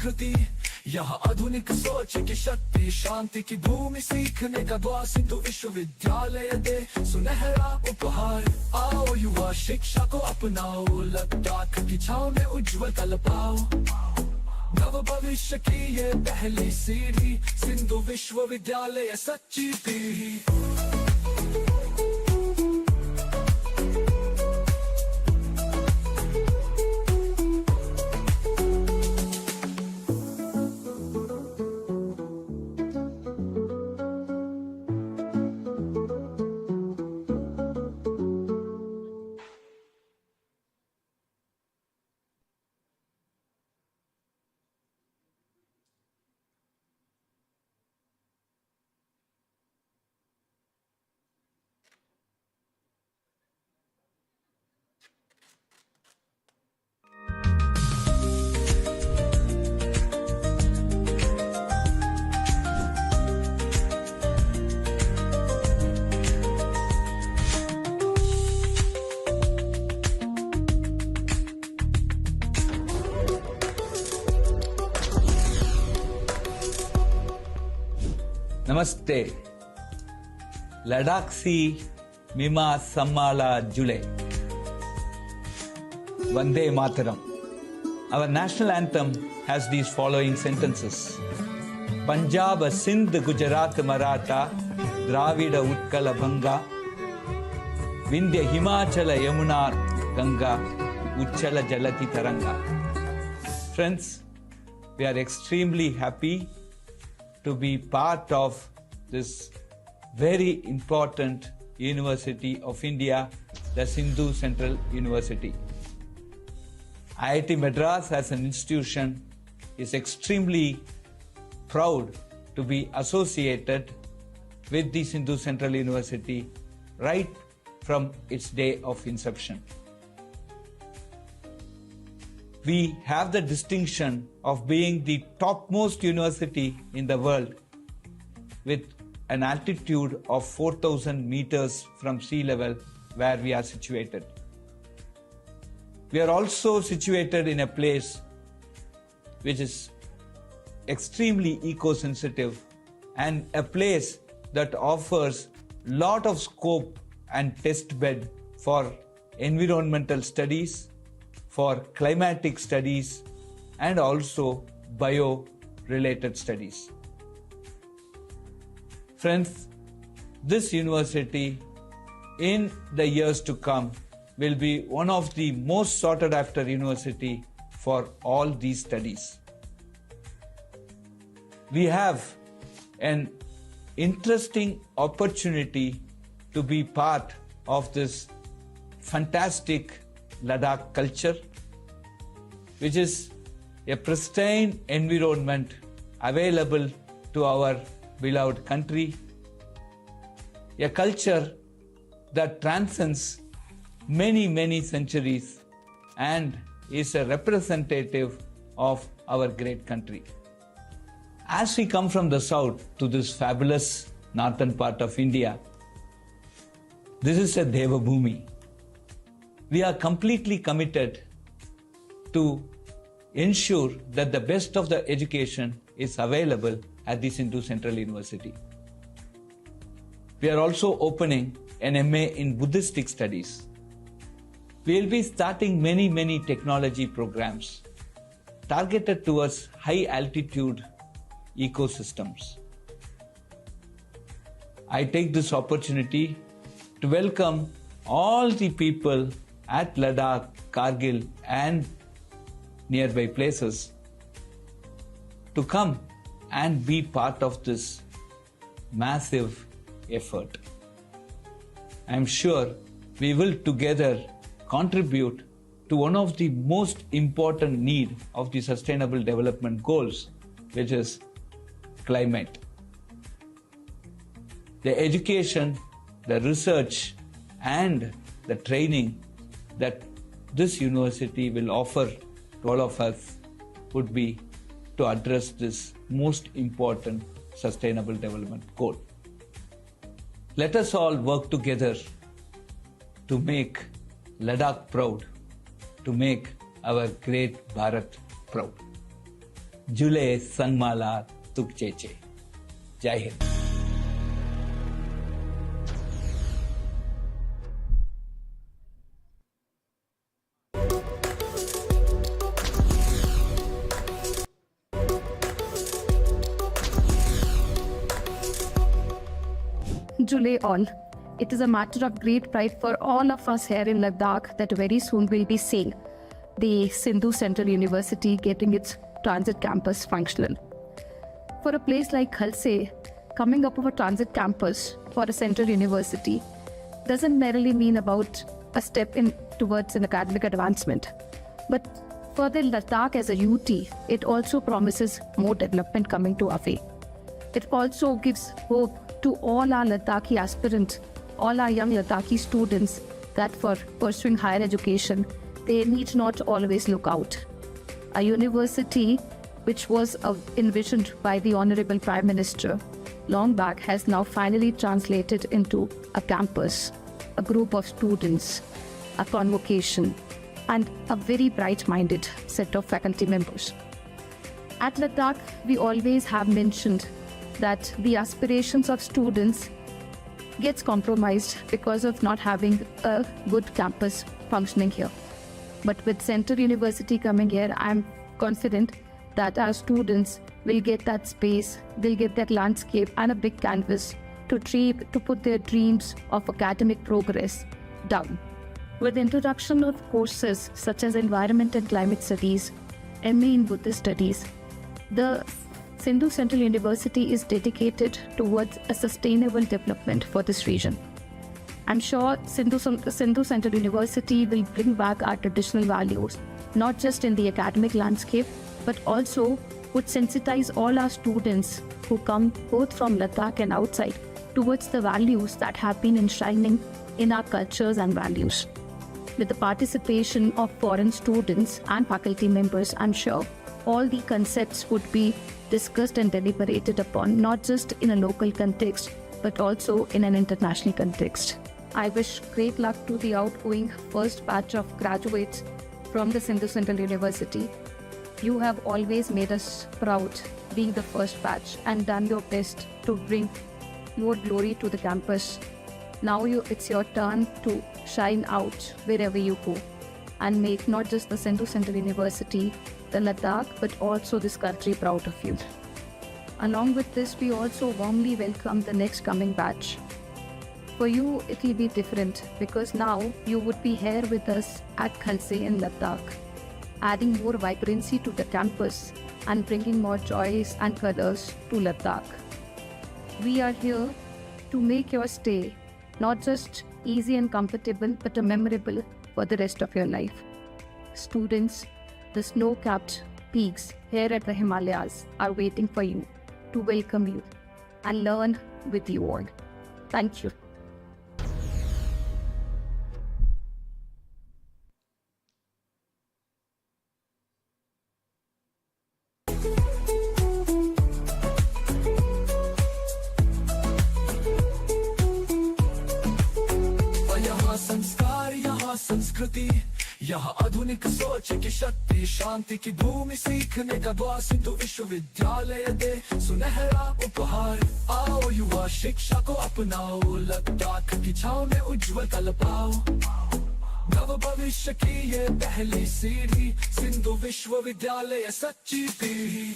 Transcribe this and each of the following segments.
संस्कृति, यहाँ आधुनिक सोच की शक्ति, शांति की भूमि सीखने का द्वार सिंधु विश्वविद्यालय दे सुनहरा उपहार। आओ युवा शिक्षा को अपनाओ, लद्दाख की छांव में उज्जवल कल पाओ। नव भविष्य की ये पहली सीढ़ी, सिंधु विश्वविद्यालय सच्ची पीढ़ी। Namaste. Ladakh si Mima Sammala Jule. Vande Mataram. Our national anthem has these following sentences. Punjab, Sindh, Gujarat, Maratha, Dravida, Utkala, Bhanga, Vindhya, Himachala, Yamuna, Ganga, Uchchala, Jalati, Taranga. Friends, we are extremely happy to be part of this very important University of India, the Sindhu Central University. IIT Madras as an institution is extremely proud to be associated with the Sindhu Central University right from its day of inception. We have the distinction of being the topmost university in the world with an altitude of 4,000 meters from sea level where we are situated. We are also situated in a place which is extremely eco-sensitive and a place that offers lot of scope and test bed for environmental studies, for climatic studies and also bio-related studies. Friends, this university in the years to come will be one of the most sought after university for all these studies. We have an interesting opportunity to be part of this fantastic Ladakh culture, which is a pristine environment available to our beloved country, a culture that transcends many centuries and is a representative of our great country. As we come from the south to this fabulous northern part of India, this is a Deva Bhumi. We are completely committed to ensure that the best of the education is available at the Sindhu Central University. We are also opening an MA in Buddhistic Studies. We will be starting many technology programs targeted towards high altitude ecosystems. I take this opportunity to welcome all the people at Ladakh, Kargil and nearby places to come and be part of this massive effort. I am sure we will together contribute to one of the most important needs of the Sustainable Development Goals, which is climate. The education, the research and the training that this university will offer to all of us would be to address this most important sustainable development goal. Let us all work together to make Ladakh proud, to make our great Bharat proud. जुले संगमाला तुकचेचे. जय Hind. Jule all. It is a matter of great pride for all of us here in Ladakh that very soon we'll be seeing the Sindhu Central University getting its transit campus functional. For a place like Khalse, coming up with a transit campus for a central university doesn't merely mean about a step in towards an academic advancement, but for the Ladakh as a UT, it also promises more development coming to our way. It also gives hope to all our Ladakhi aspirants, all our young Ladakhi students, that for pursuing higher education, they need not always look out. A university which was envisioned by the Honorable Prime Minister long back has now finally translated into a campus, a group of students, a convocation, and a very bright-minded set of faculty members. At Ladakh, we always have mentioned that the aspirations of students gets compromised because of not having a good campus functioning here. But with Central University coming here, I'm confident that our students will get that space, they'll get that landscape and a big canvas to put their dreams of academic progress down. With the introduction of courses such as Environment and Climate Studies, MA in Buddhist Studies, the Sindhu Central University is dedicated towards a sustainable development for this region. I'm sure Sindhu Central University will bring back our traditional values, not just in the academic landscape, but also would sensitize all our students who come both from Ladakh and outside towards the values that have been enshrining in our cultures and values. With the participation of foreign students and faculty members, I'm sure all the concepts would be discussed and deliberated upon, not just in a local context, but also in an international context. I wish great luck to the outgoing first batch of graduates from the Sindhu Central University. You have always made us proud being the first batch and done your best to bring more glory to the campus. Now it's your turn to shine out wherever you go and make not just the Sindhu Central University, the Ladakh, but also this country proud of you. Along with this, we also warmly welcome the next coming batch. For you, it will be different because now you would be here with us at Khalse in Ladakh, adding more vibrancy to the campus and bringing more joys and colors to Ladakh. We are here to make your stay not just easy and comfortable, but memorable for the rest of your life. Students, the snow-capped peaks here at the Himalayas are waiting for you to welcome you and learn with you all. Thank you. यहाँ संस्कार, यहाँ संस्कृति, यहाँ आधुनिक सोच की शक्ति, शांति की भूमि, सीखने का द्वार, सिंधु विश्वविद्यालय दे सुनहरा उपहार. आओ युवा, शिक्षा को अपनाओ, लद्दाख की छाँव में उज्जवल कल पाओ. नव भविष्य की ये पहली सीढ़ी, सिंधु विश्वविद्यालय सच्ची पीढ़ी.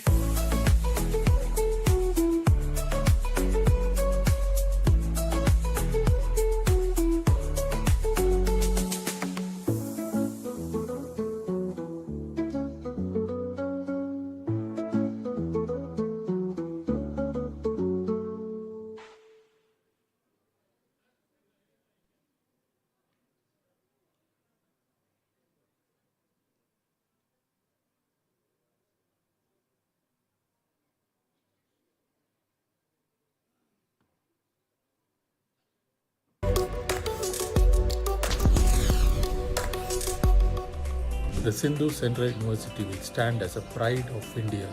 The Sindhu Central University will stand as a pride of India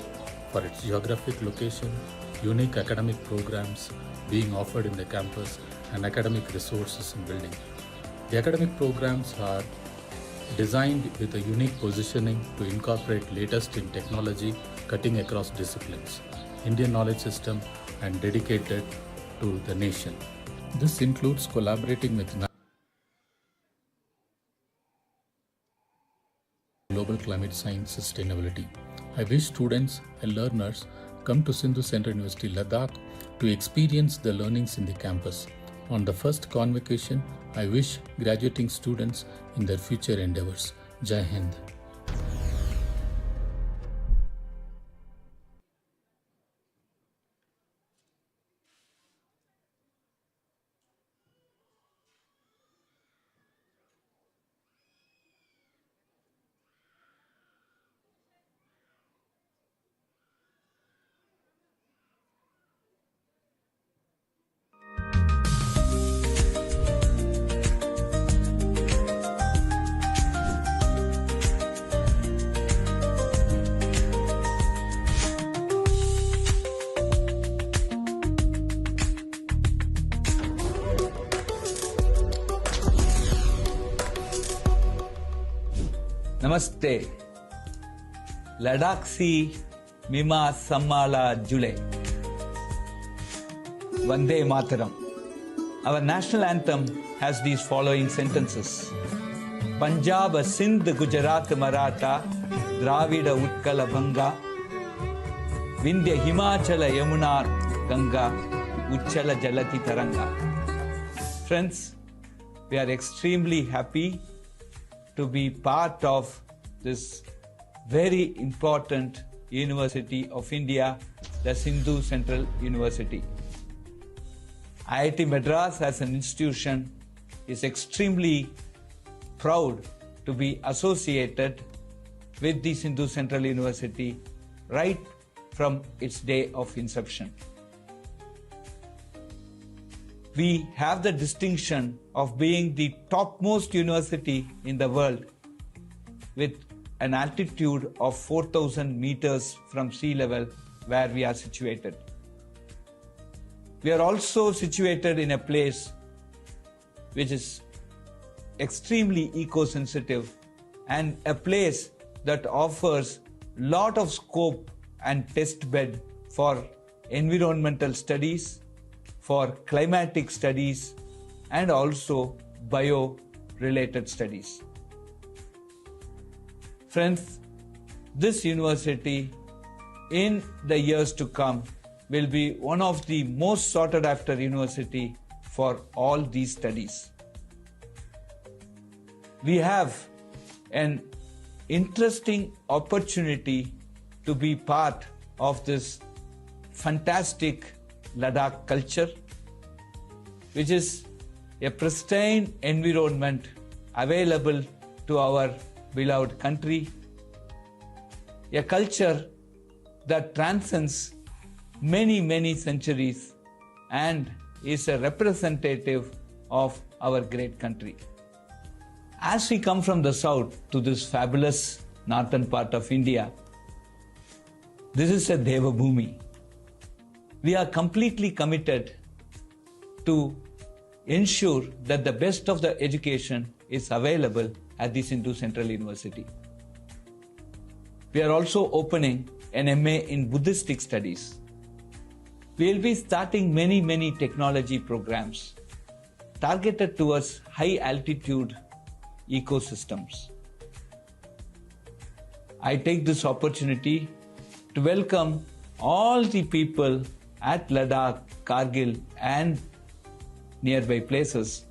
for its geographic location, unique academic programs being offered in the campus, and academic resources and building. The academic programs are designed with a unique positioning to incorporate latest in technology cutting across disciplines, Indian knowledge system, and dedicated to the nation. This includes collaborating with global climate science sustainability. I wish students and learners come to Sindhu Central University, Ladakh to experience the learnings in the campus. On the first convocation, I wish graduating students in their future endeavors. Jai Hind. Namaste. Ladakh si Mima Sammala Jule. Vande Mataram. Our national anthem has these following sentences. Punjab, Sindh, Gujarat, Maratha, Dravida, Utkala, Bhanga, Vindhya, Himachala, Yamuna, Ganga, Uchchala, Jalati, Taranga. Friends, we are extremely happy to be part of this very important University of India, the Sindhu Central University. IIT Madras as an institution is extremely proud to be associated with the Sindhu Central University right from its day of inception. We have the distinction of being the topmost university in the world with an altitude of 4,000 meters from sea level where we are situated. We are also situated in a place which is extremely eco-sensitive and a place that offers lot of scope and test bed for environmental studies, for climatic studies, and also bio-related studies. Friends, this university in the years to come will be one of the most sought after university for all these studies. We have an interesting opportunity to be part of this fantastic Ladakh culture, which is a pristine environment available to our beloved country, a culture that transcends many centuries and is a representative of our great country. As we come from the south to this fabulous northern part of India, this is a Deva Bhumi. We are completely committed to ensure that the best of the education is available at the Sindhu Central University. We are also opening an MA in Buddhistic Studies. We will be starting many technology programs targeted towards high altitude ecosystems. I take this opportunity to welcome all the people at Ladakh, Kargil and nearby places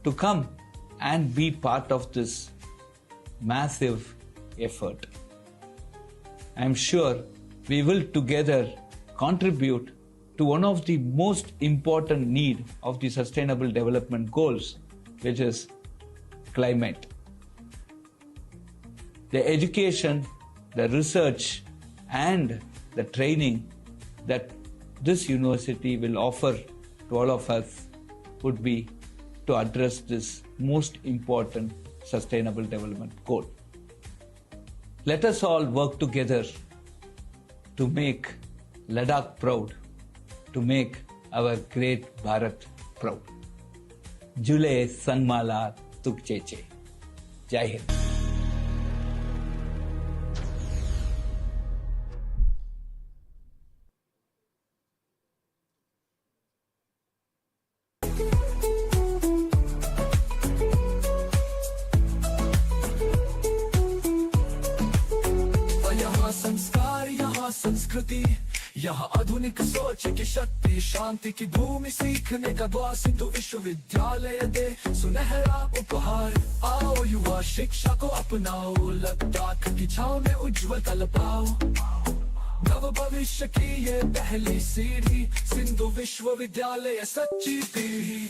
to come and be part of this massive effort. I am sure we will together contribute to one of the most important need of the Sustainable Development Goals, which is climate. The education, the research and the training that this university will offer to all of us would be to address this most important sustainable development goal. Let us all work together to make Ladakh proud, to make our great Bharat proud. Jule Sanmala Tukcheche. Jai Hind. यहाँ संस्कार यहाँ संस्कृति यहाँ आधुनिक सोच की शक्ति शांति की भूमि सीखने का द्वार सिंधु विश्वविद्यालय दे सुनहरा उपहार आओ युवा शिक्षा को अपनाओ लद्दाख की छाव में उज्जवल कल पाओ नव भविष्य की ये पहली सीढ़ी सिंधु विश्वविद्यालय सच्ची पीढ़ी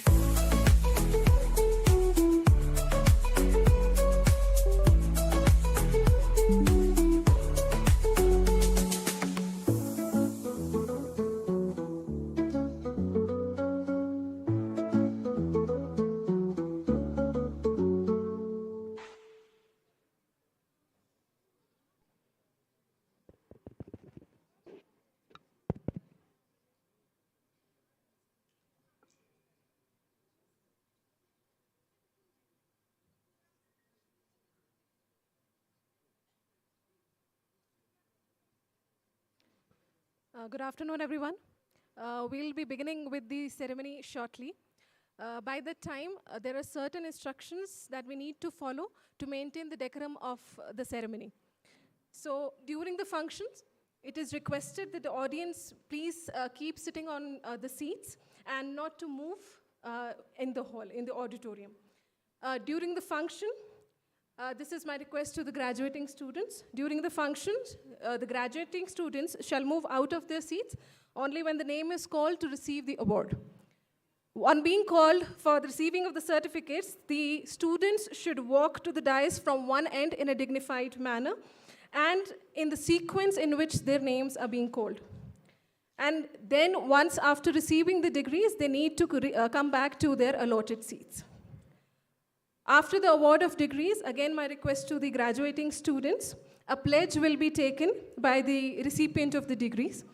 Good afternoon, everyone. We'll be beginning with the ceremony shortly. By that time, there are certain instructions that we need to follow to maintain the decorum of the ceremony. So during the functions, it is requested that the audience please keep sitting on the seats and not to move in the hall, in the auditorium. During the function, this is my request to the graduating students. During the functions, the graduating students shall move out of their seats only when the name is called to receive the award. On being called for the receiving of the certificates, the students should walk to the dais from one end in a dignified manner and in the sequence in which their names are being called. And then once after receiving the degrees, they need to come back to their allotted seats. After the award of degrees, again my request to the graduating students, a pledge will be taken by the recipient of the degrees.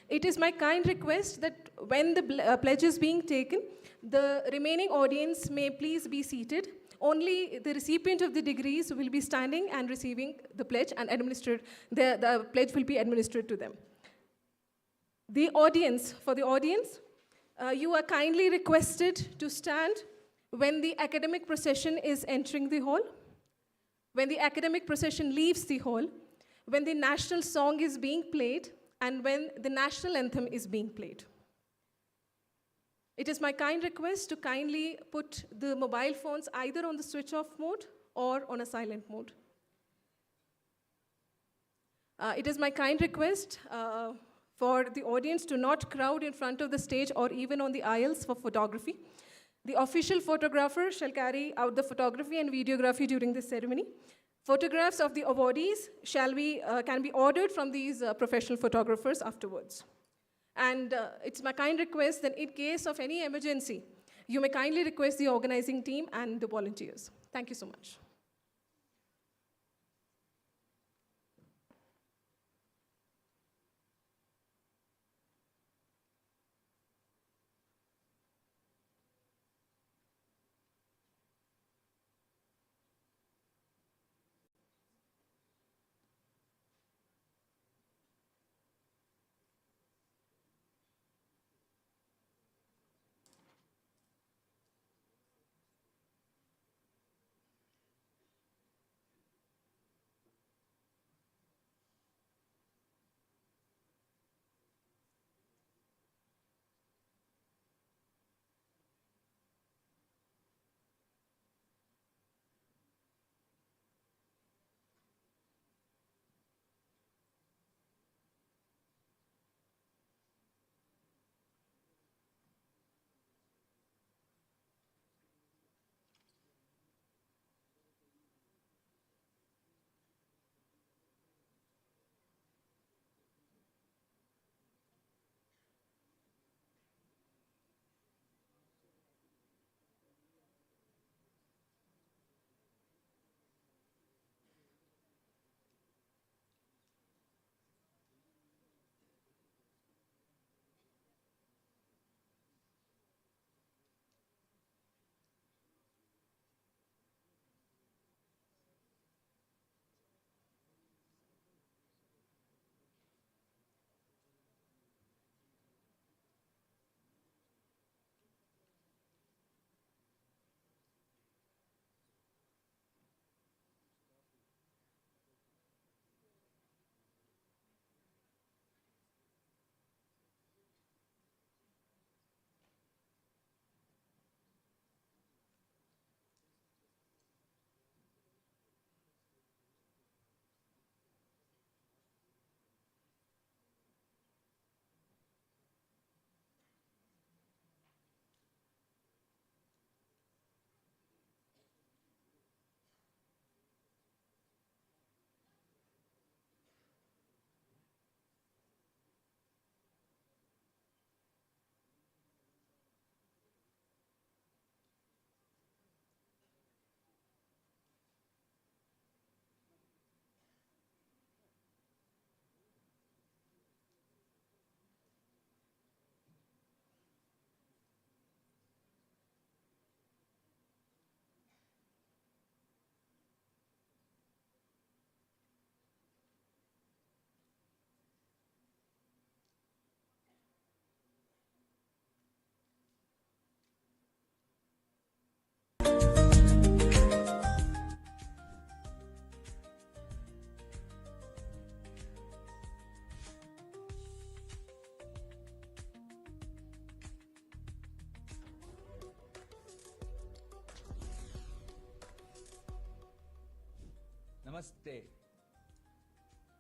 It is my kind request that when the pledge is being taken, the remaining audience may please be seated. Only the recipient of the degrees will be standing and receiving the pledge and administered, the pledge will be administered to them. The audience, for the audience, you are kindly requested to stand when the academic procession is entering the hall, when the academic procession leaves the hall, when the national song is being played, and when the national anthem is being played. It is my kind request to kindly put the mobile phones either on the switch off mode or on a silent mode. It is my kind request for the audience to not crowd in front of the stage or even on the aisles for photography. The official photographer shall carry out the photography and videography during this ceremony. Photographs of the awardees can be ordered from these professional photographers afterwards. And it's my kind request that in case of any emergency, you may kindly request the organizing team and the volunteers. Thank you so much. Namaste.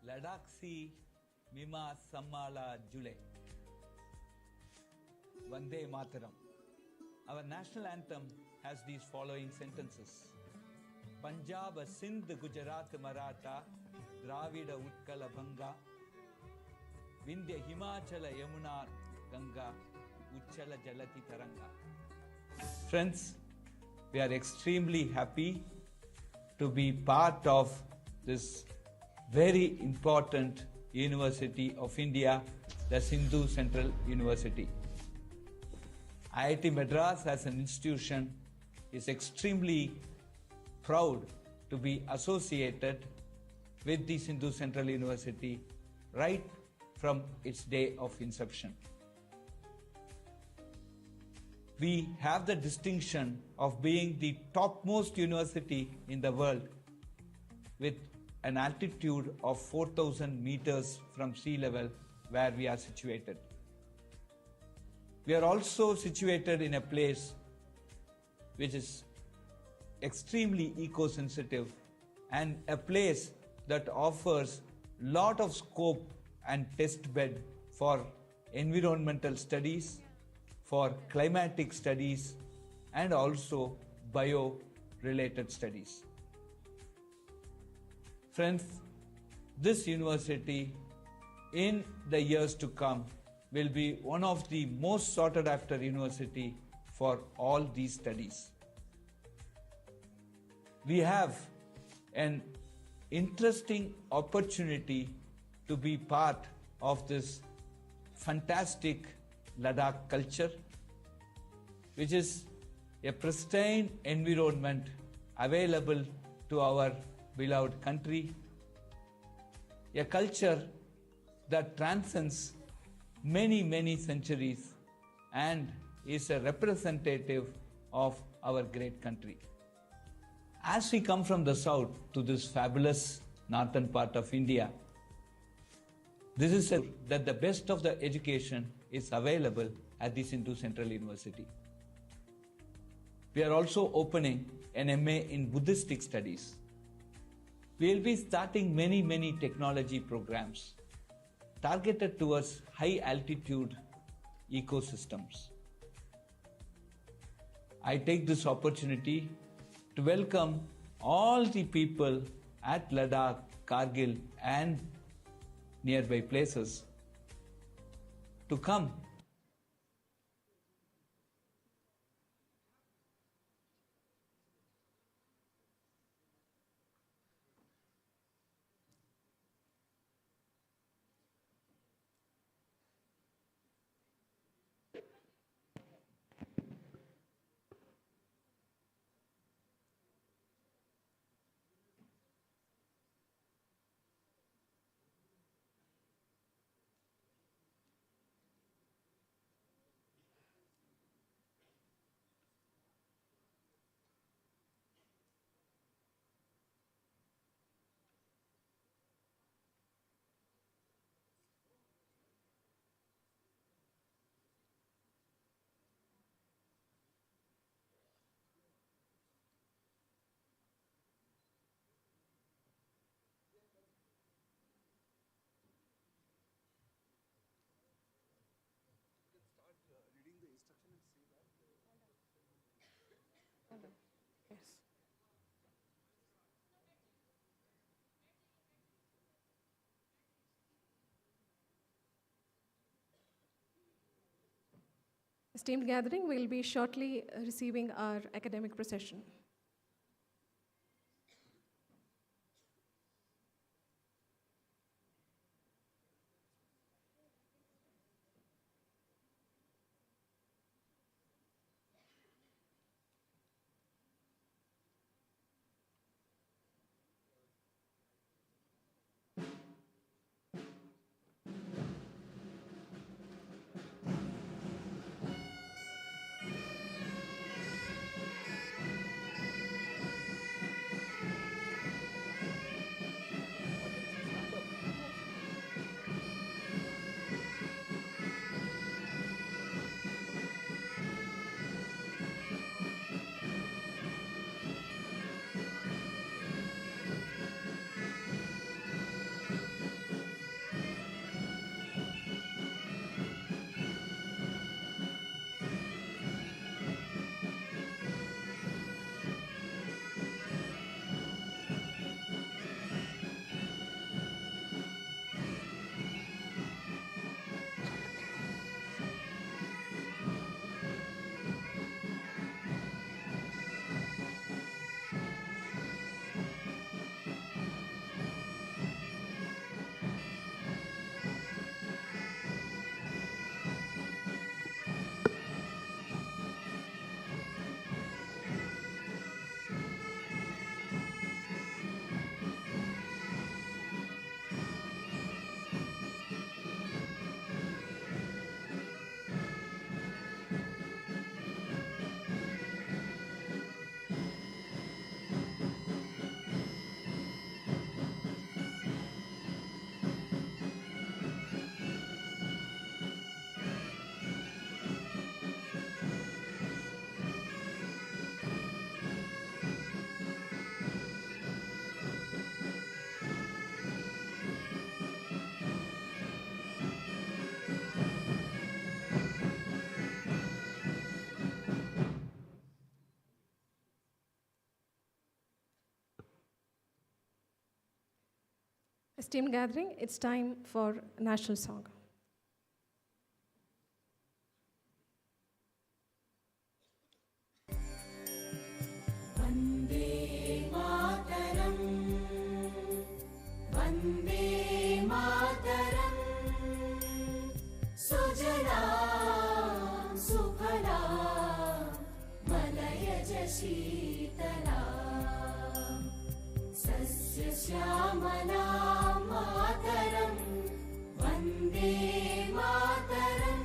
Ladakh si Mima Sammala Jule. Vande Mataram. Our national anthem has these following sentences. Punjab, Sindh, Gujarat, Maratha, Dravida, Utkala, Banga, Vindhya, Himachala, Yamuna, Ganga, Uchala, Jalati, Taranga. Friends, we are extremely happy to be part of this very important University of India, the Sindhu Central University. IIT Madras as an institution is extremely proud to be associated with the Sindhu Central University right from its day of inception. We have the distinction of being the topmost university in the world with an altitude of 4,000 meters from sea level where we are situated. We are also situated in a place which is extremely eco-sensitive and a place that offers lot of scope and test bed for environmental studies, for climatic studies, and also bio-related studies. Friends, this university in the years to come will be one of the most sought after university for all these studies. We have an interesting opportunity to be part of this fantastic Ladakh culture, which is a pristine environment available to our beloved country, a culture that transcends many centuries and is a representative of our great country. As we come from the south to this fabulous northern part of India, this is that the best of the education is available at the Sindhu Central University. We are also opening an MA in Buddhistic Studies. We will be starting many technology programs targeted towards high altitude ecosystems. I take this opportunity to welcome all the people at Ladakh, Kargil and nearby places to come Yes. Esteemed gathering, we will be shortly receiving our academic procession. Esteemed gathering, it's time for national song. Vande Mataram, Vande Mataram, Sujalam Sukhalam, Malayaj Sheetalam, Sasya Shyamalam Mataram, Vande Mataram,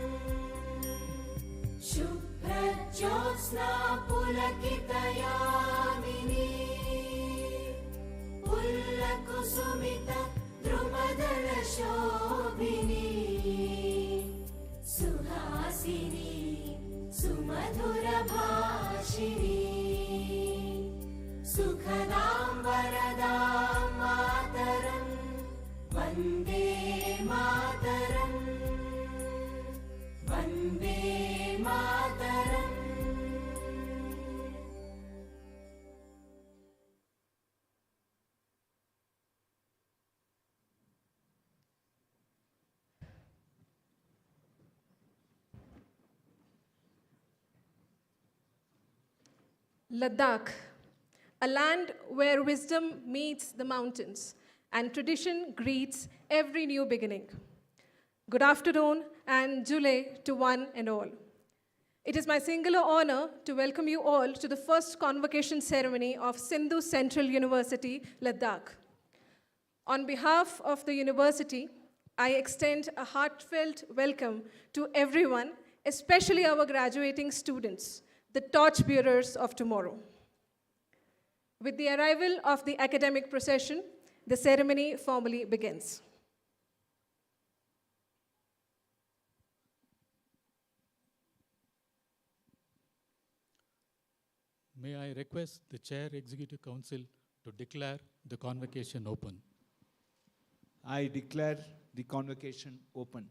Shubhrajyotsna Pulakitayamini, Pullakusumita Drumadala Shobhini, Suhasini Sumadhura Bhashini, Sukhadam Varadam Mataram, Vande Mataram, Vande Mataram. Ladakh, a land where wisdom meets the mountains and tradition greets every new beginning. Good afternoon and July to one and all. It is my singular honor to welcome you all to the first convocation ceremony of Sindhu Central University, Ladakh. On behalf of the university, I extend a heartfelt welcome to everyone, especially our graduating students, the torchbearers of tomorrow. With the arrival of the academic procession, the ceremony formally begins. May I request the Chair Executive Council to declare the convocation open. I declare the convocation open.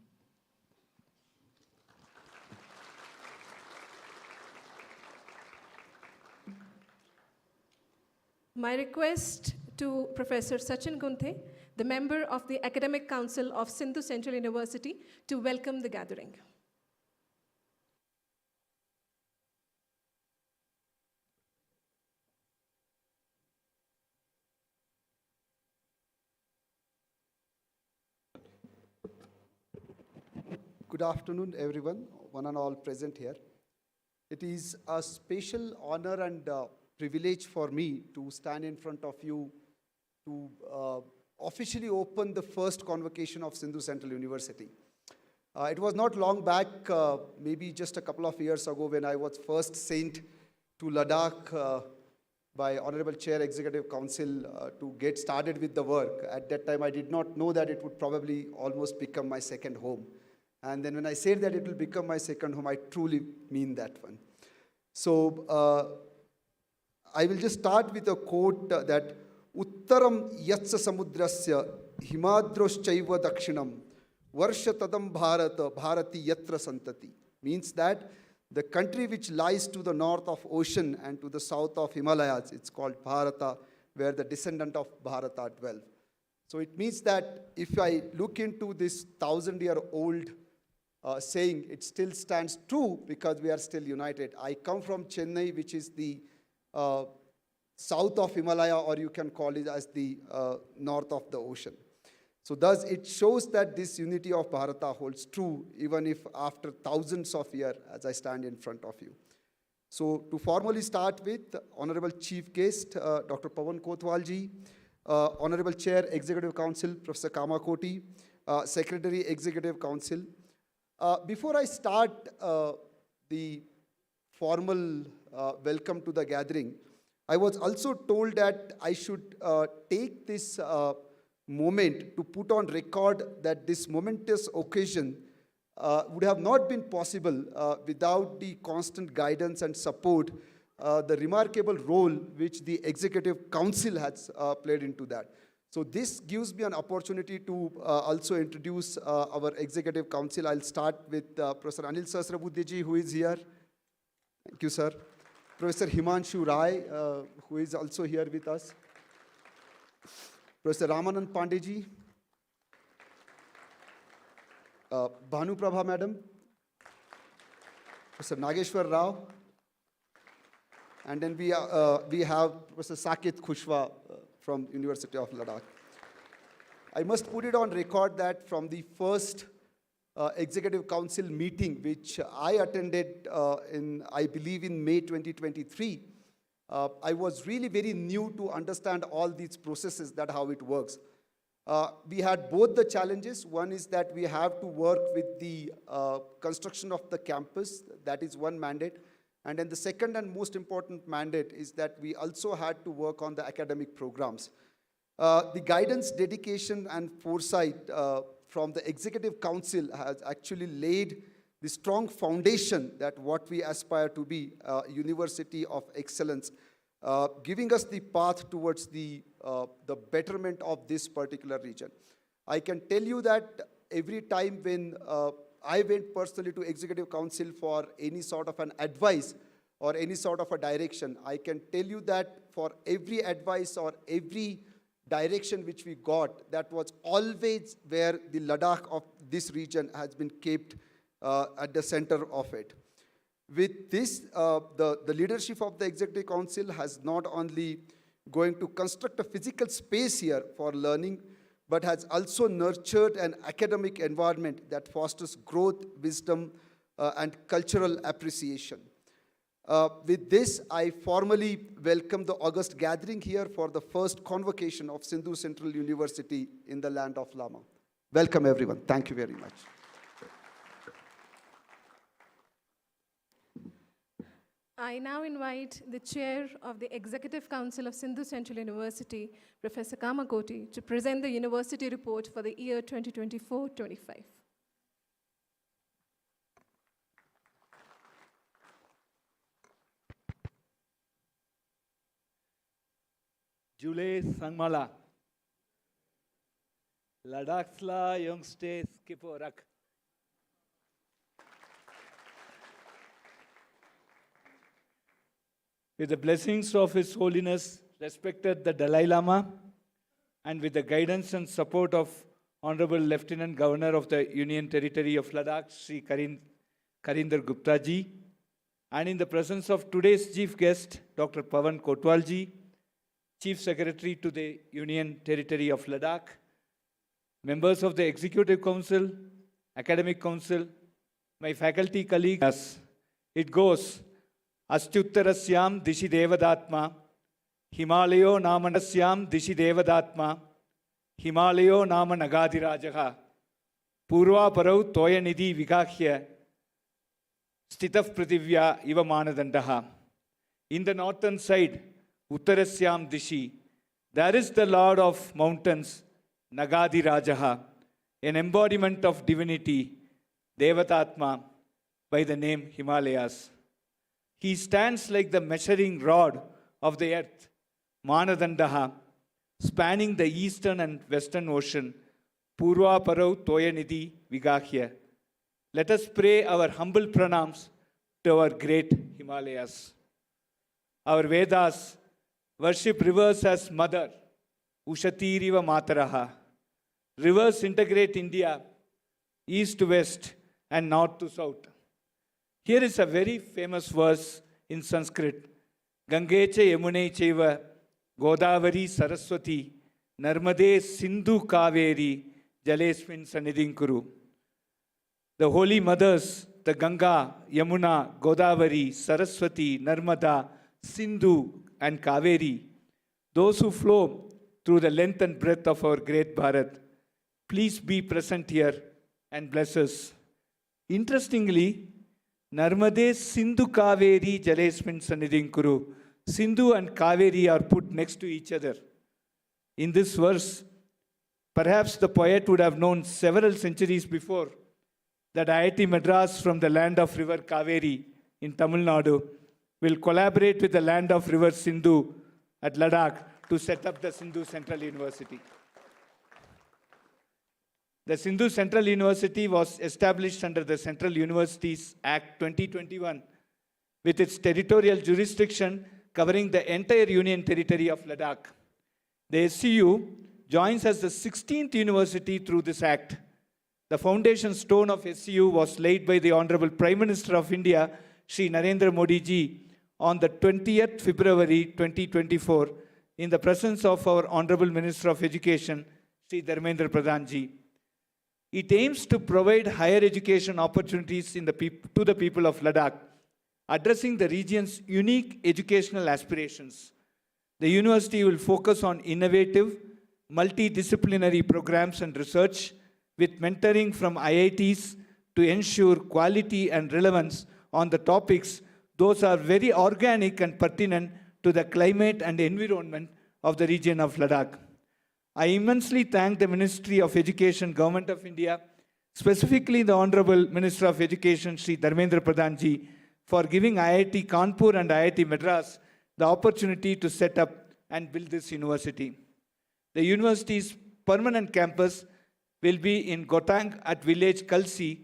My request to Professor Sachin Gunthe, the member of the Academic Council of Sindhu Central University, to welcome the gathering. Good afternoon, everyone, one and all present here. It is a special honor and privilege for me to stand in front of you to officially open the first convocation of Sindhu Central University. It was not long back, maybe just a couple of years ago, when I was first sent to Ladakh by Honorable Chair Executive Council to get started with the work. At that time, I did not know that it would probably almost become my second home. And then when I said that it will become my second home, I truly mean that one. So I will just start with a quote that Uttaram Yatsa Samudrasya Himadroschaiva Dakshinam Varsha Tadam Bharata Bharati Yatra Santati. Means that the country which lies to the north of ocean and to the south of Himalayas, it's called Bharata, where the descendant of Bharata dwell. So it means that if I look into this 1,000-year-old saying, it still stands true because we are still united. I come from Chennai, which is the south of Himalaya, or you can call it as the north of the ocean. So thus it shows that this unity of Bharata holds true, even if after thousands of years, as I stand in front of you. So to formally start with, Honorable Chief Guest, Dr. Pawan Kotwalji, Honorable Chair Executive Council, Professor Kamakoti, Secretary Executive Council. Before I start the formal welcome to the gathering, I was also told that I should take this moment to put on record that this momentous occasion would have not been possible without the constant guidance and support, the remarkable role which the Executive Council has played into that. So this gives me an opportunity to also introduce our Executive Council. I'll start with Professor Anil Sahasrabudheji, who is here. Thank you, sir. Professor Himanshu Rai, who is also here with us. Professor Ramanand Pandeji, Bhanu Prabha Madam, Professor Nageshwar Rao, and then we have Professor Saket Khushwa from University of Ladakh. I must put it on record that from the first Executive Council meeting, which I attended I believe in May 2023, I was really very new to understand all these processes, that how it works. We had both the challenges. One is that we have to work with the construction of the campus. That is one mandate. And then the second and most important mandate is that we also had to work on the academic programs. The guidance, dedication, and foresight from the Executive Council has actually laid the strong foundation that what we aspire to be, a university of excellence, giving us the path towards the betterment of this particular region. I can tell you that every time when I went personally to Executive Council for any sort of an advice or any sort of a direction, I can tell you that for every advice or every direction which we got, that was always where the Ladakh of this region has been kept at the center of it. With this, the leadership of the Executive Council has not only going to construct a physical space here for learning, but has also nurtured an academic environment that fosters growth, wisdom, and cultural appreciation. With this, I formally welcome the August gathering here for the first convocation of Sindhu Central University in the land of Lama. Welcome, everyone. Thank you very much. I now invite the Chair of the Executive Council of Sindhu Central University, Professor Kamakoti, to present the university report for the year 2024-25. Jule Sangmala, Ladakhsla Youngste Skiporak. With the blessings of His Holiness, respected the Dalai Lama, and with the guidance and support of Honorable Lieutenant Governor of the Union Territory of Ladakh, Shri Karinder Gupta ji, and in the presence of today's chief guest, Dr. Pawan Kotwal ji, Chief Secretary to the Union Territory of Ladakh, members of the Executive Council, Academic Council, my faculty colleagues, it goes, Astyuttarasyam Dishi Devadatma, Himalayo Namanasyam Dishi Devadatma, Himalayo Nama Nagadirajaha, Purva Parau Toya Nidhi Vigahya, Stitaf Prativya Iva Manadandaha. In the northern side, Uttarasyam Dishi, there is the Lord of mountains, Nagadi Rajaha, an embodiment of divinity, Devatatma, by the name Himalayas. He stands like the measuring rod of the earth, Manadandaha, spanning the eastern and western ocean, Purva Parau Toyanidhi Vigahya. Let us pray our humble pranams to our great Himalayas. Our Vedas worship rivers as mother, Ushatiriva Mataraha. Rivers integrate India, east to west and north to south. Here is a very famous verse in Sanskrit. Gangecha Yamune Cheva, Godavari Saraswati, Narmade Sindhu Kaveri, Jalesmin Sanidhinkuru. The holy mothers, the Ganga, Yamuna, Godavari, Saraswati, Narmada, Sindhu, and Kaveri, those who flow through the length and breadth of our great Bharat, please be present here and bless us. Interestingly, Narmade Sindhu Kaveri Jalesmin Sanidhinkuru. Sindhu and Kaveri are put next to each other. In this verse, perhaps the poet would have known several centuries before that IIT Madras from the land of river Kaveri in Tamil Nadu will collaborate with the land of river Sindhu at Ladakh to set up the Sindhu Central University. The Sindhu Central University was established under the Central Universities Act 2021 with its territorial jurisdiction covering the entire Union Territory of Ladakh. The SCU joins as the 16th university through this act. The foundation stone of SCU was laid by the Honorable Prime Minister of India, Shri Narendra Modi ji, on the 20th February 2024, in the presence of our Honorable Minister of Education, Shri Dharmendra Pradhan ji. It aims to provide higher education opportunities to the people of Ladakh, addressing the region's unique educational aspirations. The university will focus on innovative, multidisciplinary programs and research, with mentoring from IITs to ensure quality and relevance on the topics. Those are very organic and pertinent to the climate and environment of the region of Ladakh. I immensely thank the Ministry of Education, Government of India, specifically the Honorable Minister of Education, Shri Dharmendra Pradhan ji, for giving IIT Kanpur and IIT Madras the opportunity to set up and build this university. The university's permanent campus will be in Gotang at village Kalsi,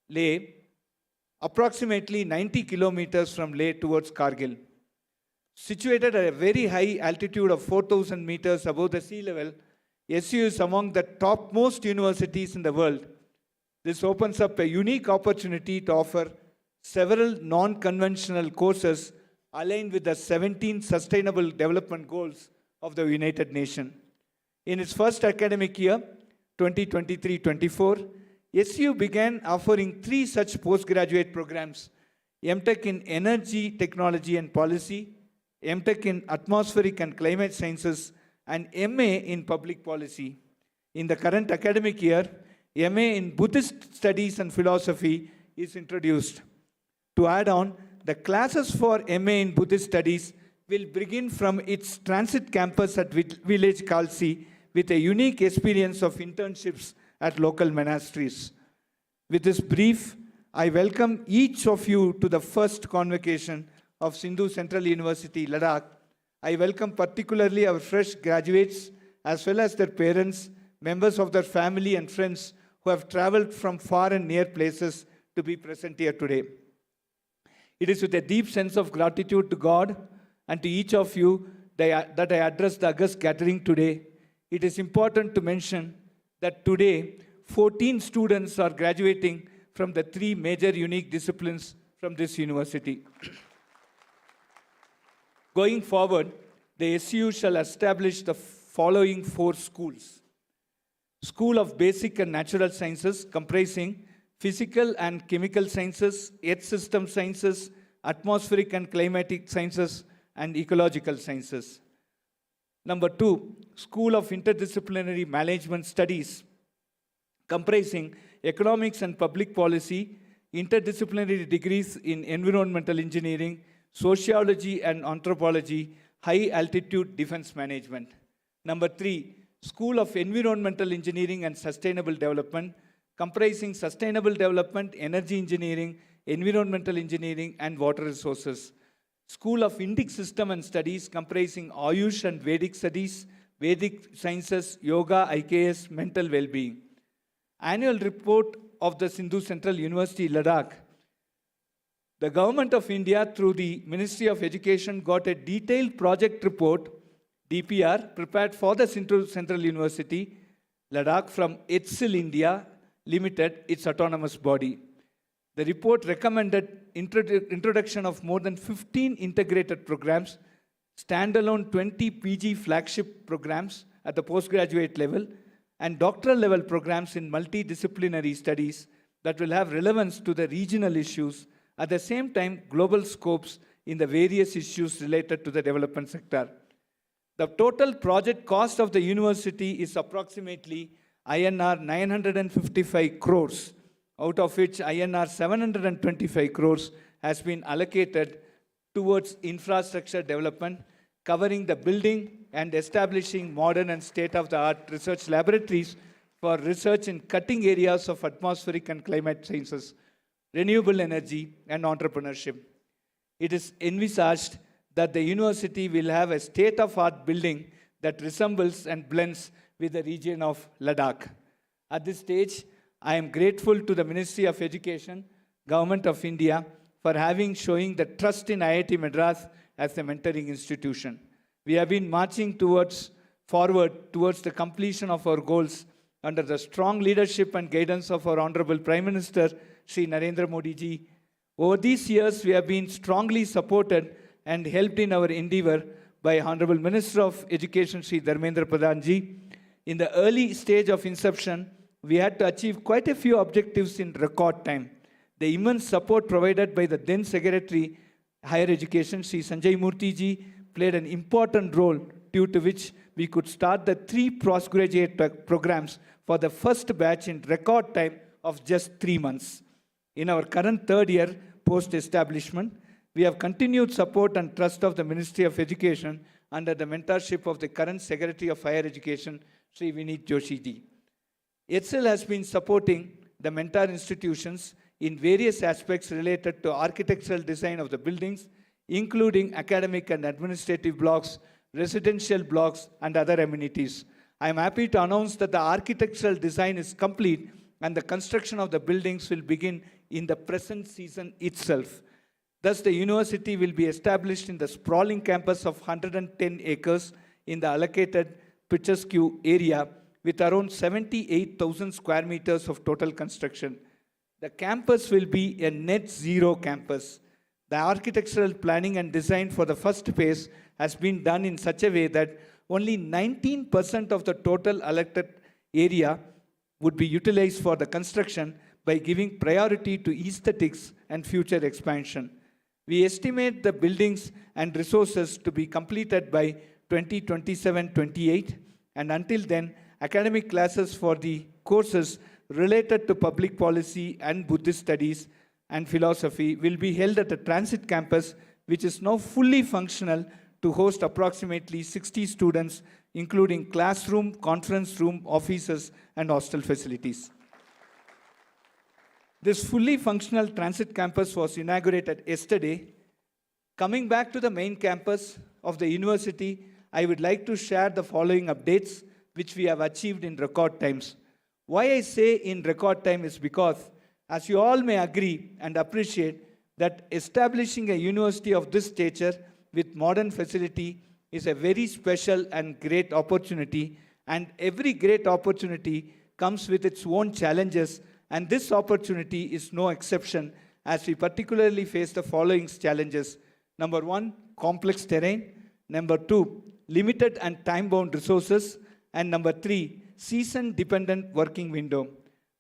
Leh, approximately 90 kilometers from Leh towards Kargil. Situated at a very high altitude of 4,000 meters above the sea level, SU is among the topmost universities in the world. This opens up a unique opportunity to offer several non-conventional courses aligned with the 17 Sustainable Development Goals of the United Nations. In its first academic year, 2023-24, SU began offering 3 such postgraduate programs: MTech in Energy, Technology and Policy, MTech in Atmospheric and Climate Sciences, and MA in Public Policy. In the current academic year, MA in Buddhist Studies and Philosophy is introduced. To add on, the classes for MA in Buddhist Studies will begin from its transit campus at village Kalsi, with a unique experience of internships at local monasteries. With this brief, I welcome each of you to the first convocation of Sindhu Central University, Ladakh. I welcome particularly our fresh graduates, as well as their parents, members of their family and friends who have traveled from far and near places to be present here today. It is with a deep sense of gratitude to God and to each of you that I address the august gathering today. It is important to mention that today, 14 students are graduating from the 3 major unique disciplines from this university. Going forward, the SU shall establish the following 4 schools. School of Basic and Natural Sciences, comprising Physical and Chemical Sciences, Earth System Sciences, Atmospheric and Climatic Sciences, and Ecological Sciences. Number 2, School of Interdisciplinary Management Studies, comprising Economics and Public Policy, interdisciplinary degrees in Environmental Engineering, Sociology and Anthropology, High Altitude Defense Management. Number 3, School of Environmental Engineering and Sustainable Development, comprising Sustainable Development, Energy Engineering, Environmental Engineering, and Water Resources. School of Indic System and Studies, comprising Ayush and Vedic Studies, Vedic Sciences, Yoga, IKS, Mental Well-being. Annual report of the Sindhu Central University, Ladakh. The Government of India, through the Ministry of Education, got a detailed project report, DPR, prepared for the Sindhu Central University, Ladakh from HCL India Limited, its autonomous body. The report recommended introduction of more than 15 integrated programs, standalone 20 PG flagship programs at the postgraduate level, and doctoral level programs in multidisciplinary studies that will have relevance to the regional issues, at the same time global scopes in the various issues related to the development sector. The total project cost of the university is approximately INR 955 crores, out of which INR 725 crores has been allocated towards infrastructure development, covering the building and establishing modern and state-of-the-art research laboratories for research in cutting areas of atmospheric and climate sciences, renewable energy, and entrepreneurship. It is envisaged that the university will have a state-of-art building that resembles and blends with the region of Ladakh. At this stage, I am grateful to the Ministry of Education, Government of India, for showing the trust in IIT Madras as a mentoring institution. We have been marching forward towards the completion of our goals under the strong leadership and guidance of our Honorable Prime Minister, Shri Narendra Modi ji. Over these years, we have been strongly supported and helped in our endeavor by Honorable Minister of Education, Shri Dharmendra Pradhan ji. In the early stage of inception, we had to achieve quite a few objectives in record time. The immense support provided by the then Secretary Higher Education, Shri Sanjay Murthy ji, played an important role, due to which we could start the 3 postgraduate programs for the first batch in record time of just 3 months. In our current 3rd year post-establishment, we have continued support and trust of the Ministry of Education under the mentorship of the current Secretary of Higher Education, Shri Vineet Joshi ji. HCL has been supporting the mentor institutions in various aspects related to architectural design of the buildings, including academic and administrative blocks, residential blocks, and other amenities. I am happy to announce that the architectural design is complete and the construction of the buildings will begin in the present season itself. Thus, the university will be established in the sprawling campus of 110 acres in the allocated picturesque area with around 78,000 square meters of total construction. The campus will be a net zero campus. The architectural planning and design for the first phase has been done in such a way that only 19% of the total allotted area would be utilized for the construction by giving priority to aesthetics and future expansion. We estimate the buildings and resources to be completed by 2027-28, and until then, academic classes for the courses related to public policy and Buddhist studies and philosophy will be held at a transit campus, which is now fully functional to host approximately 60 students, including classroom, conference room, offices, and hostel facilities. This fully functional transit campus was inaugurated yesterday. Coming back to the main campus of the university, I would like to share the following updates which we have achieved in record times. Why I say in record time is because, as you all may agree and appreciate, that establishing a university of this stature with modern facility is a very special and great opportunity, and every great opportunity comes with its own challenges, and this opportunity is no exception, as we particularly face the following challenges. Number 1, complex terrain. Number 2, limited and time-bound resources. And number 3, season-dependent working window.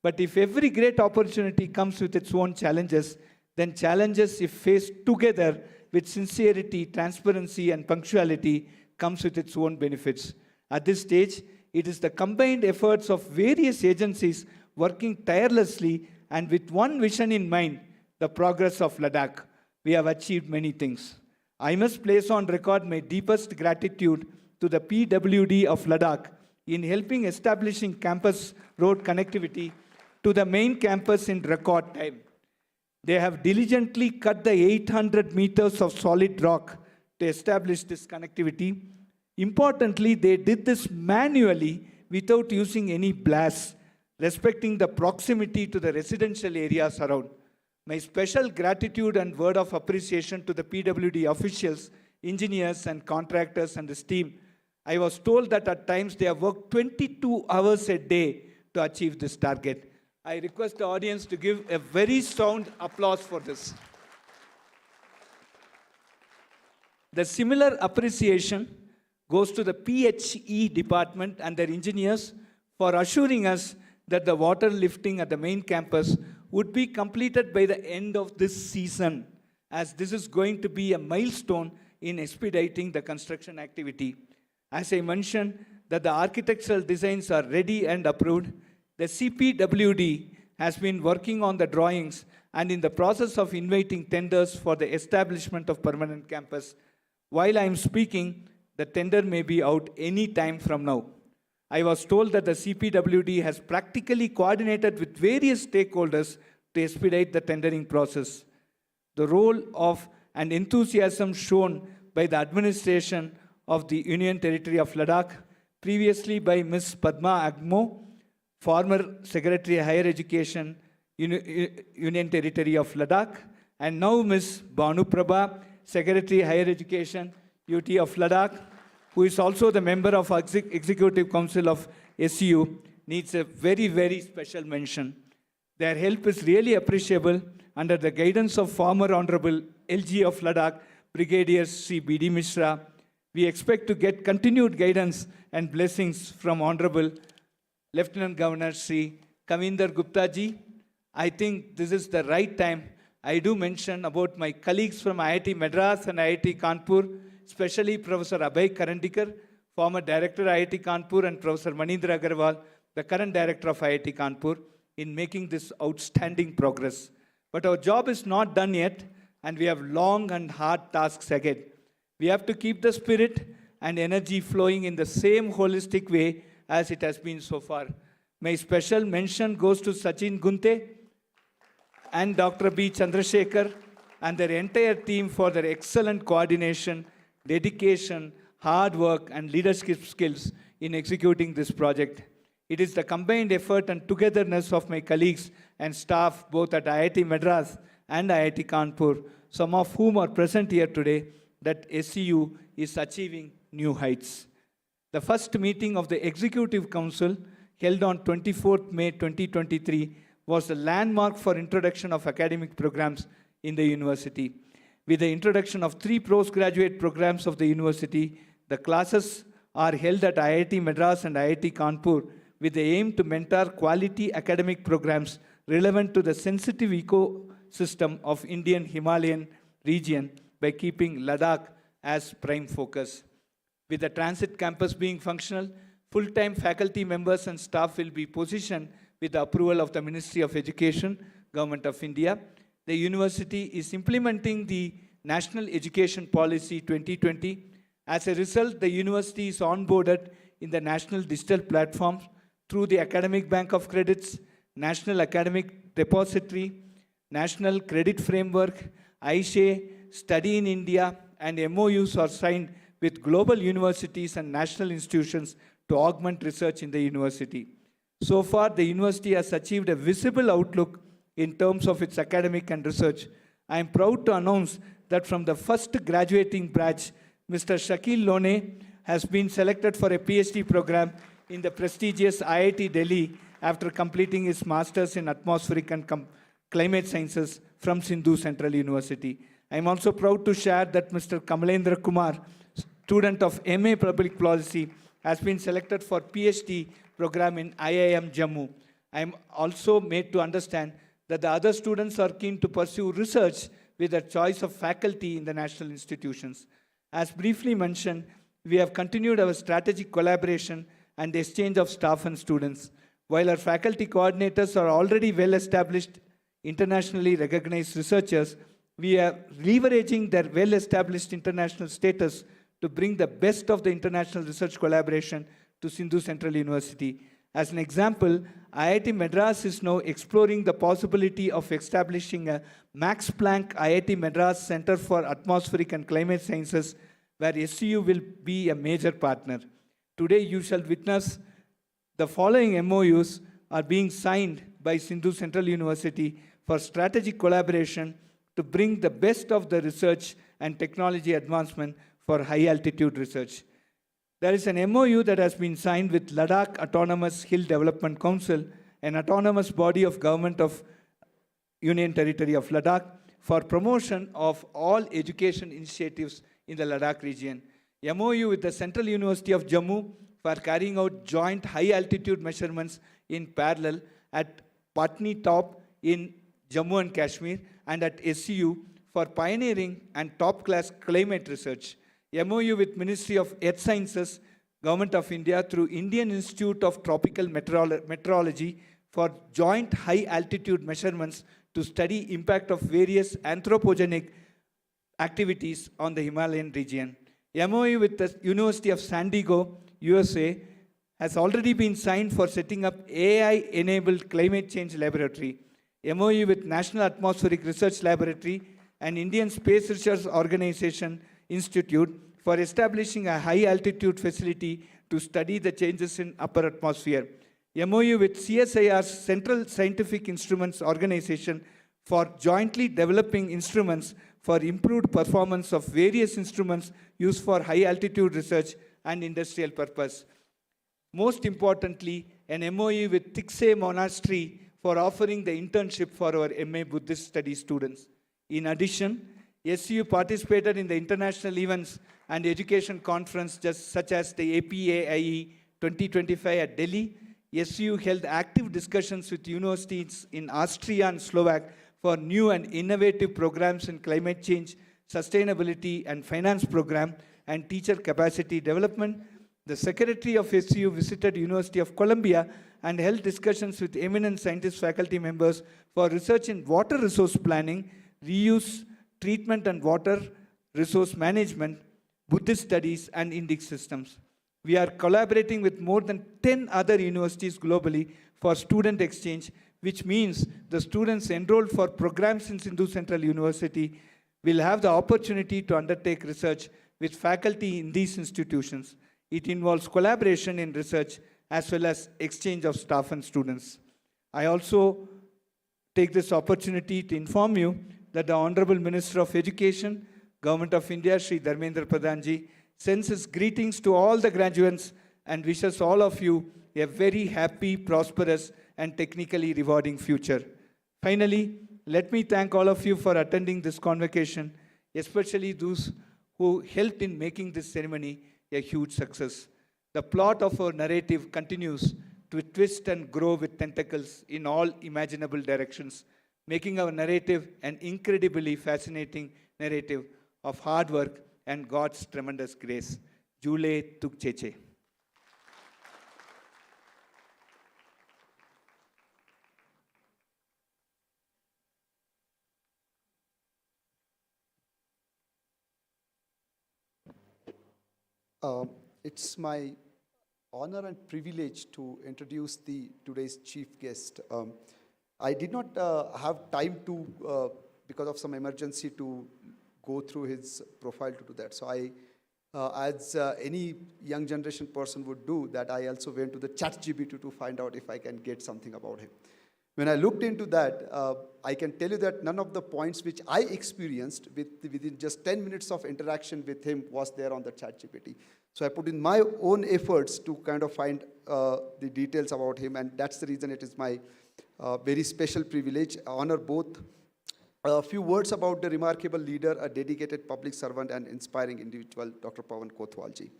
But if every great opportunity comes with its own challenges, then challenges, if faced together with sincerity, transparency, and punctuality, comes with its own benefits. At this stage, it is the combined efforts of various agencies working tirelessly and with one vision in mind, the progress of Ladakh. We have achieved many things. I must place on record my deepest gratitude to the PWD of Ladakh in helping establishing campus road connectivity to the main campus in record time. They have diligently cut the 800 meters of solid rock to establish this connectivity. Importantly, they did this manually without using any blasts, respecting the proximity to the residential areas around. My special gratitude and word of appreciation to the PWD officials, engineers, and contractors and this team. I was told that at times they have worked 22 hours a day to achieve this target. I request the audience to give a very sound applause for this. The similar appreciation goes to the PHE department and their engineers for assuring us that the water lifting at the main campus would be completed by the end of this season, as this is going to be a milestone in expediting the construction activity. As I mentioned, that the architectural designs are ready and approved. The CPWD has been working on the drawings and in the process of inviting tenders for the establishment of permanent campus. While I am speaking, the tender may be out any time from now. I was told that the CPWD has practically coordinated with various stakeholders to expedite the tendering process. The role of and enthusiasm shown by the administration of the Union Territory of Ladakh, previously by Ms. Padma Agmo, former Secretary of Higher Education, Union Territory of Ladakh, and now Ms. Banu Prabha, Secretary of Higher Education, UT of Ladakh, who is also the member of Executive Council of SU, needs a very, very special mention. Their help is really appreciable under the guidance of former Honorable LG of Ladakh, Brigadier Shri B.D. Mishra. We expect to get continued guidance and blessings from Honorable Lieutenant Governor Shri Kavinder Gupta ji. I think this is the right time. I do mention about my colleagues from IIT Madras and IIT Kanpur, especially Professor Abhay Karandikar, former Director IIT Kanpur, and Professor Manindra Agarwal, the current Director of IIT Kanpur, in making this outstanding progress. But our job is not done yet, and we have long and hard tasks ahead. We have to keep the spirit and energy flowing in the same holistic way as it has been so far. My special mention goes to Sachin Gunte and Dr. B. Chandrasekhar and their entire team for their excellent coordination, dedication, hard work, and leadership skills in executing this project. It is the combined effort and togetherness of my colleagues and staff both at IIT Madras and IIT Kanpur, some of whom are present here today, that SCU is achieving new heights. The first meeting of the Executive Council, held on 24th May 2023, was the landmark for introduction of academic programs in the university. With the introduction of 3 postgraduate programs of the university, the classes are held at IIT Madras and IIT Kanpur with the aim to mentor quality academic programs relevant to the sensitive ecosystem of Indian Himalayan region by keeping Ladakh as prime focus. With the transit campus being functional, full-time faculty members and staff will be positioned with the approval of the Ministry of Education, Government of India. The university is implementing the National Education Policy 2020. As a result, the university is onboarded in the National Digital Platform through the Academic Bank of Credits, National Academic Depository, National Credit Framework, ISHE, Study in India, and MOUs are signed with global universities and national institutions to augment research in the university. So far, the university has achieved a visible outlook in terms of its academic and research. I am proud to announce that from the first graduating batch, Mr. Shakil Lone has been selected for a PhD program in the prestigious IIT Delhi after completing his Masters in Atmospheric and Climate Sciences from Sindhu Central University. I am also proud to share that Mr. Kamalendra Kumar, student of MA Public Policy, has been selected for PhD program in IIM Jammu. I am also made to understand that the other students are keen to pursue research with a choice of faculty in the national institutions. As briefly mentioned, we have continued our strategic collaboration and exchange of staff and students. While our faculty coordinators are already well-established, internationally recognized researchers, we are leveraging their well-established international status to bring the best of the international research collaboration to Sindhu Central University. As an example, IIT Madras is now exploring the possibility of establishing a Max Planck IIT Madras Center for Atmospheric and Climate Sciences, where SCU will be a major partner. Today, you shall witness the following MOUs are being signed by Sindhu Central University for strategic collaboration to bring the best of the research and technology advancement for high-altitude research. There is an MOU that has been signed with Ladakh Autonomous Hill Development Council, an autonomous body of government of Union Territory of Ladakh, for promotion of all education initiatives in the Ladakh region. MOU with the Central University of Jammu for carrying out joint high-altitude measurements in parallel at Patni Top in Jammu and Kashmir, and at SCU for pioneering and top-class climate research. MOU with Ministry of Earth Sciences, Government of India through Indian Institute of Tropical Meteorology for joint high-altitude measurements to study impact of various anthropogenic activities on the Himalayan region. MOU with the University of San Diego, USA, has already been signed for setting up AI-enabled climate change laboratory. MOU with National Atmospheric Research Laboratory and Indian Space Research Organization Institute for establishing a high-altitude facility to study the changes in upper atmosphere. MOU with CSIR's Central Scientific Instruments Organization for jointly developing instruments for improved performance of various instruments used for high-altitude research and industrial purpose. Most importantly, an MOU with Tikse Monastery for offering the internship for our MA Buddhist Studies students. In addition, SU participated in the international events and education conference such as the APAIE 2025 at Delhi. SU held active discussions with universities in Austria and Slovak for new and innovative programs in climate change, sustainability and finance program, and teacher capacity development. The Secretary of SU visited University of Columbia and held discussions with eminent scientist faculty members for research in water resource planning, reuse, treatment and water resource management, Buddhist studies, and Indic systems. We are collaborating with more than 10 other universities globally for student exchange, which means the students enrolled for programs in Sindhu Central University will have the opportunity to undertake research with faculty in these institutions. It involves collaboration in research as well as exchange of staff and students. I also take this opportunity to inform you that the Honorable Minister of Education, Government of India, Shri Dharmendra Pradhan sends his greetings to all the graduates and wishes all of you a very happy, prosperous, and technically rewarding future. Finally, let me thank all of you for attending this convocation, especially those who helped in making this ceremony a huge success. The plot of our narrative continues to twist and grow with tentacles in all imaginable directions, making our narrative an incredibly fascinating narrative of hard work and God's tremendous grace. Jule Tuk Cheche. It's my honor and privilege to introduce today's chief guest. I did not have time to, because of some emergency, to go through his profile to do that. So I, as any young generation person would do, that I also went to the ChatGPT to find out if I can get something about him. When I looked into that, I can tell you that none of the points which I experienced within just 10 minutes of interaction with him was there on the ChatGPT. So I put in my own efforts to kind of find the details about him, and that's the reason it is my very special privilege, honor both. A few words about the remarkable leader, a dedicated public servant and inspiring individual, Dr. Pawan Kotwalji.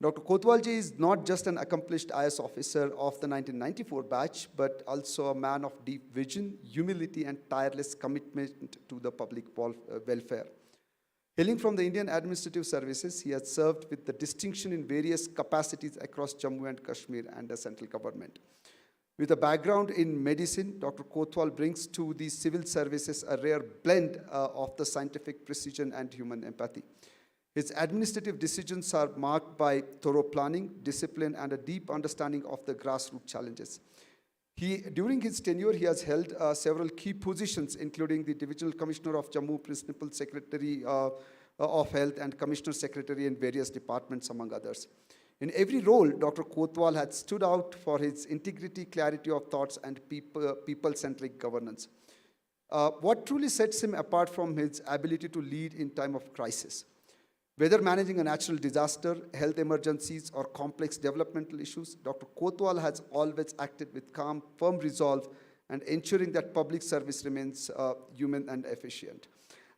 Dr. Kotwalji is not just an accomplished IS officer of the 1994 batch, but also a man of deep vision, humility, and tireless commitment to the public welfare. Hailing from the Indian Administrative Services, he has served with the distinction in various capacities across Jammu and Kashmir and the central government. With a background in medicine, Dr. Kotwal brings to the civil services a rare blend of the scientific precision and human empathy. His administrative decisions are marked by thorough planning, discipline, and a deep understanding of the grassroots challenges. During his tenure, he has held several key positions, including the Divisional Commissioner of Jammu, Principal Secretary of Health, and Commissioner Secretary in various departments, among others. In every role, Dr. Kotwal had stood out for his integrity, clarity of thoughts, and people-centric governance. What truly sets him apart from his ability to lead in time of crisis? Whether managing a natural disaster, health emergencies, or complex developmental issues, Dr. Kotwal has always acted with calm, firm resolve, and ensuring that public service remains human and efficient.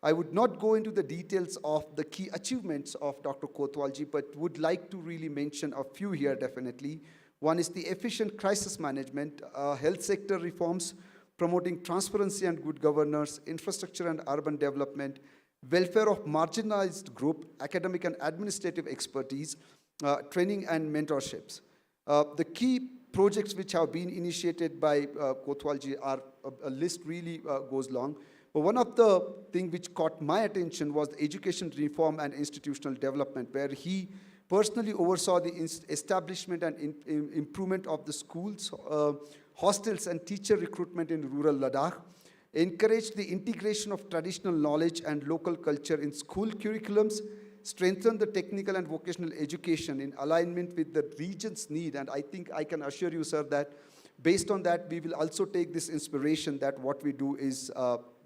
I would not go into the details of the key achievements of Dr. Kotwalji, but would like to really mention a few here definitely. One is the efficient crisis management, health sector reforms, promoting transparency and good governance, infrastructure and urban development, welfare of marginalized group, academic and administrative expertise, training and mentorships. The key projects which have been initiated by Kotwalji are, a list really goes long. But one of the things which caught my attention was the education reform and institutional development, where he personally oversaw the establishment and improvement of the schools, hostels and teacher recruitment in rural Ladakh, encouraged the integration of traditional knowledge and local culture in school curriculums, strengthened the technical and vocational education in alignment with the region's need. And I think I can assure you, sir, that based on that, we will also take this inspiration that what we do is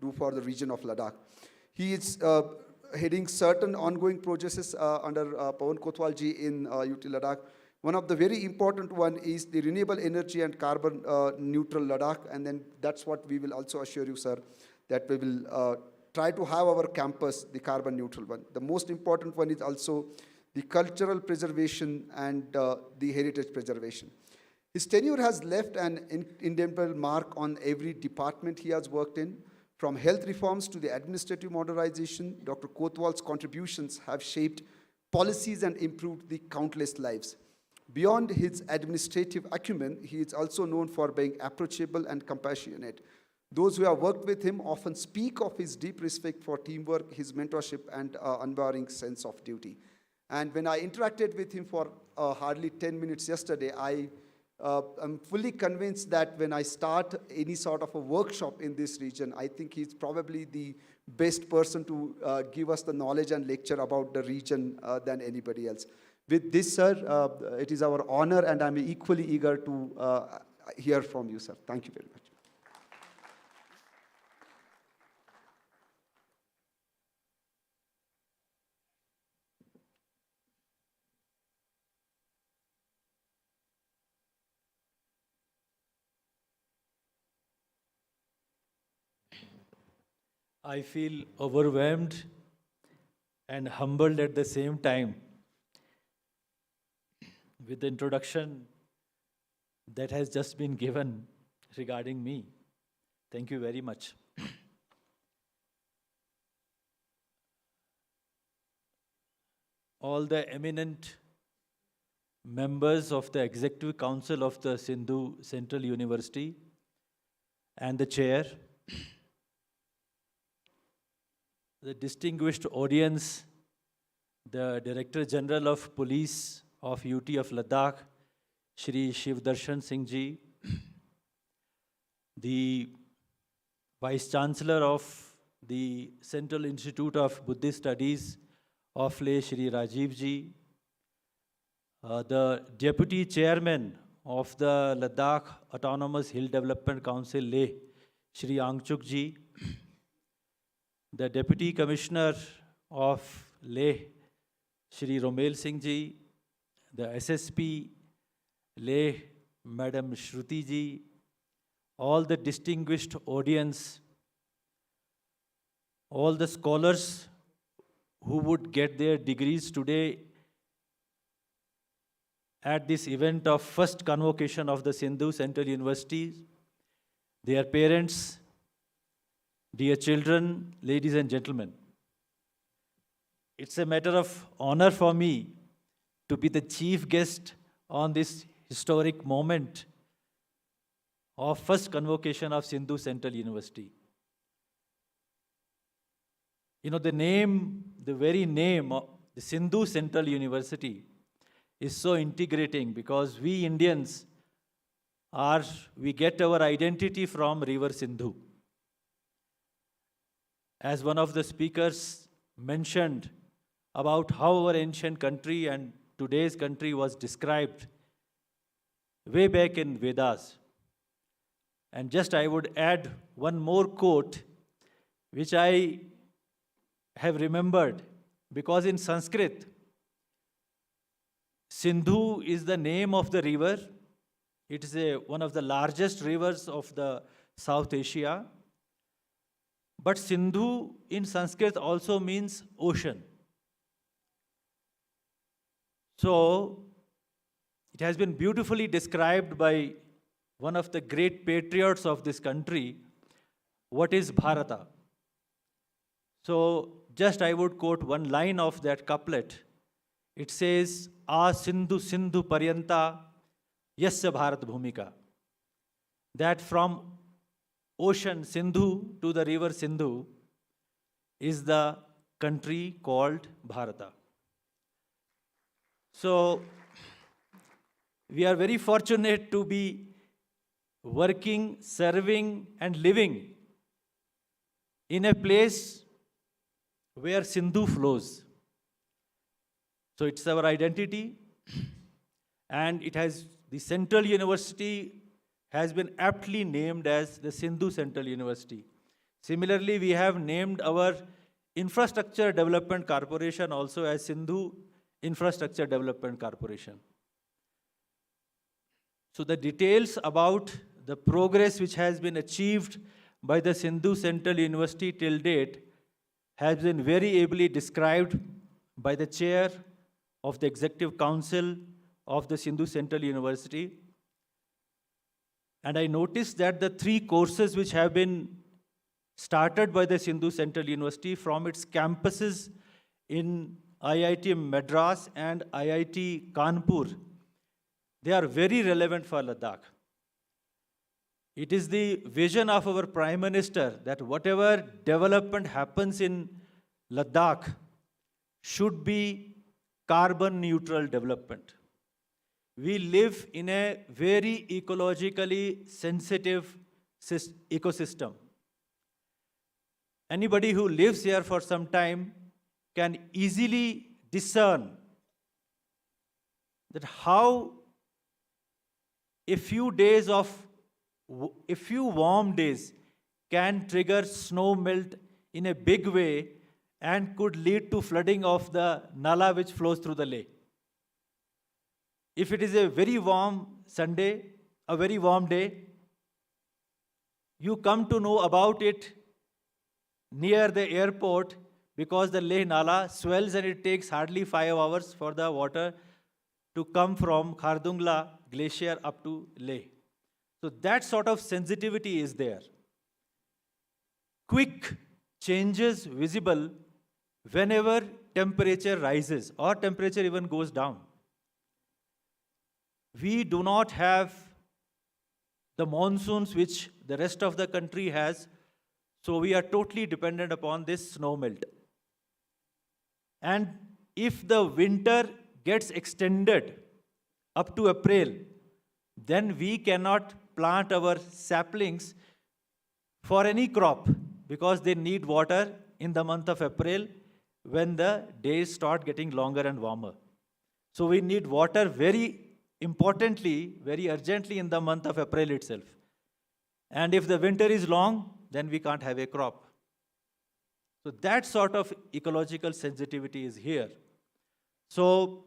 do for the region of Ladakh. He is heading certain ongoing projects under Pawan Kotwalji in UT Ladakh, One of the very important one is the renewable energy and carbon neutral Ladakh, and then that's what we will also assure you, sir, that we will try to have our campus the carbon neutral one. The most important one is also the cultural preservation and the heritage preservation. His tenure has left an indelible mark on every department he has worked in. From health reforms to the administrative modernization, Dr. Kotwal's contributions have shaped policies and improved the countless lives. Beyond his administrative acumen, he is also known for being approachable and compassionate. Those who have worked with him often speak of his deep respect for teamwork, his mentorship, and unwavering sense of duty. And when I interacted with him for hardly 10 minutes yesterday, I'm fully convinced that when I start any sort of a workshop in this region, I think he's probably the best person to give us the knowledge and lecture about the region than anybody else. With this, sir, it is our honor, and I'm equally eager to hear from you, sir. Thank you very much. I feel overwhelmed and humbled at the same time with the introduction that has just been given regarding me. Thank you very much. All the eminent members of the Executive Council of the Sindhu Central University and the chair, the distinguished audience, the Director General of Police of UT of Ladakh, Shri Shivdarshan Singh Ji, the Vice Chancellor of the Central Institute of Buddhist Studies of Leh, Shri Rajiv Ji, the Deputy Chairman of the Ladakh Autonomous Hill Development Council, Leh, Shri Angchuk Ji, the Deputy Commissioner of Leh, Shri Romel Singh Ji, the SSP Leh, Madam Shruti Ji, all the distinguished audience, all the scholars who would get their degrees today at this event of first convocation of the Sindhu Central University, their parents, dear children, ladies and gentlemen. It's a matter of honor for me to be the chief guest on this historic moment of first convocation of Sindhu Central University. You know, the very name of the Sindhu Central University is so integrating because we Indians we get our identity from River Sindhu. As one of the speakers mentioned about how our ancient country and today's country was described way back in Vedas. And just I would add one more quote, which I have remembered, because in Sanskrit, Sindhu is the name of the river. It is one of the largest rivers of the South Asia. But Sindhu in Sanskrit also means ocean. So it has been beautifully described by one of the great patriots of this country, what is Bharata. So just I would quote one line of that couplet. It says, "A Sindhu Sindhu Paryanta Yasya Bharat Bhumika." That from ocean Sindhu to the river Sindhu is the country called Bharata. So we are very fortunate to be working, serving, and living in a place where Sindhu flows. So it's our identity, and the Central University has been aptly named as the Sindhu Central University. Similarly, we have named our Infrastructure Development Corporation also as Sindhu Infrastructure Development Corporation. So the details about the progress which has been achieved by the Sindhu Central University till date has been very ably described by the chair of the Executive Council of the Sindhu Central University. And I noticed that the 3 courses which have been started by the Sindhu Central University from its campuses in IIT Madras and IIT Kanpur, they are very relevant for Ladakh. It is the vision of our Prime Minister that whatever development happens in Ladakh should be carbon neutral development. We live in a very ecologically sensitive ecosystem. Anybody who lives here for some time can easily discern that how a few warm days can trigger snow melt in a big way and could lead to flooding of the Nala which flows through the lake. If it is a very warm Sunday, a very warm day, you come to know about it near the airport because the Leh Nala swells and it takes hardly 5 hours for the water to come from Khardungla glacier up to Leh. So that sort of sensitivity is there. Quick changes visible whenever temperature rises or temperature even goes down. We do not have the monsoons which the rest of the country has, so we are totally dependent upon this snow melt. And if the winter gets extended up to April, then we cannot plant our saplings for any crop because they need water in the month of April when the days start getting longer and warmer. So we need water very importantly, very urgently in the month of April itself. And if the winter is long, then we can't have a crop. So that sort of ecological sensitivity is here. So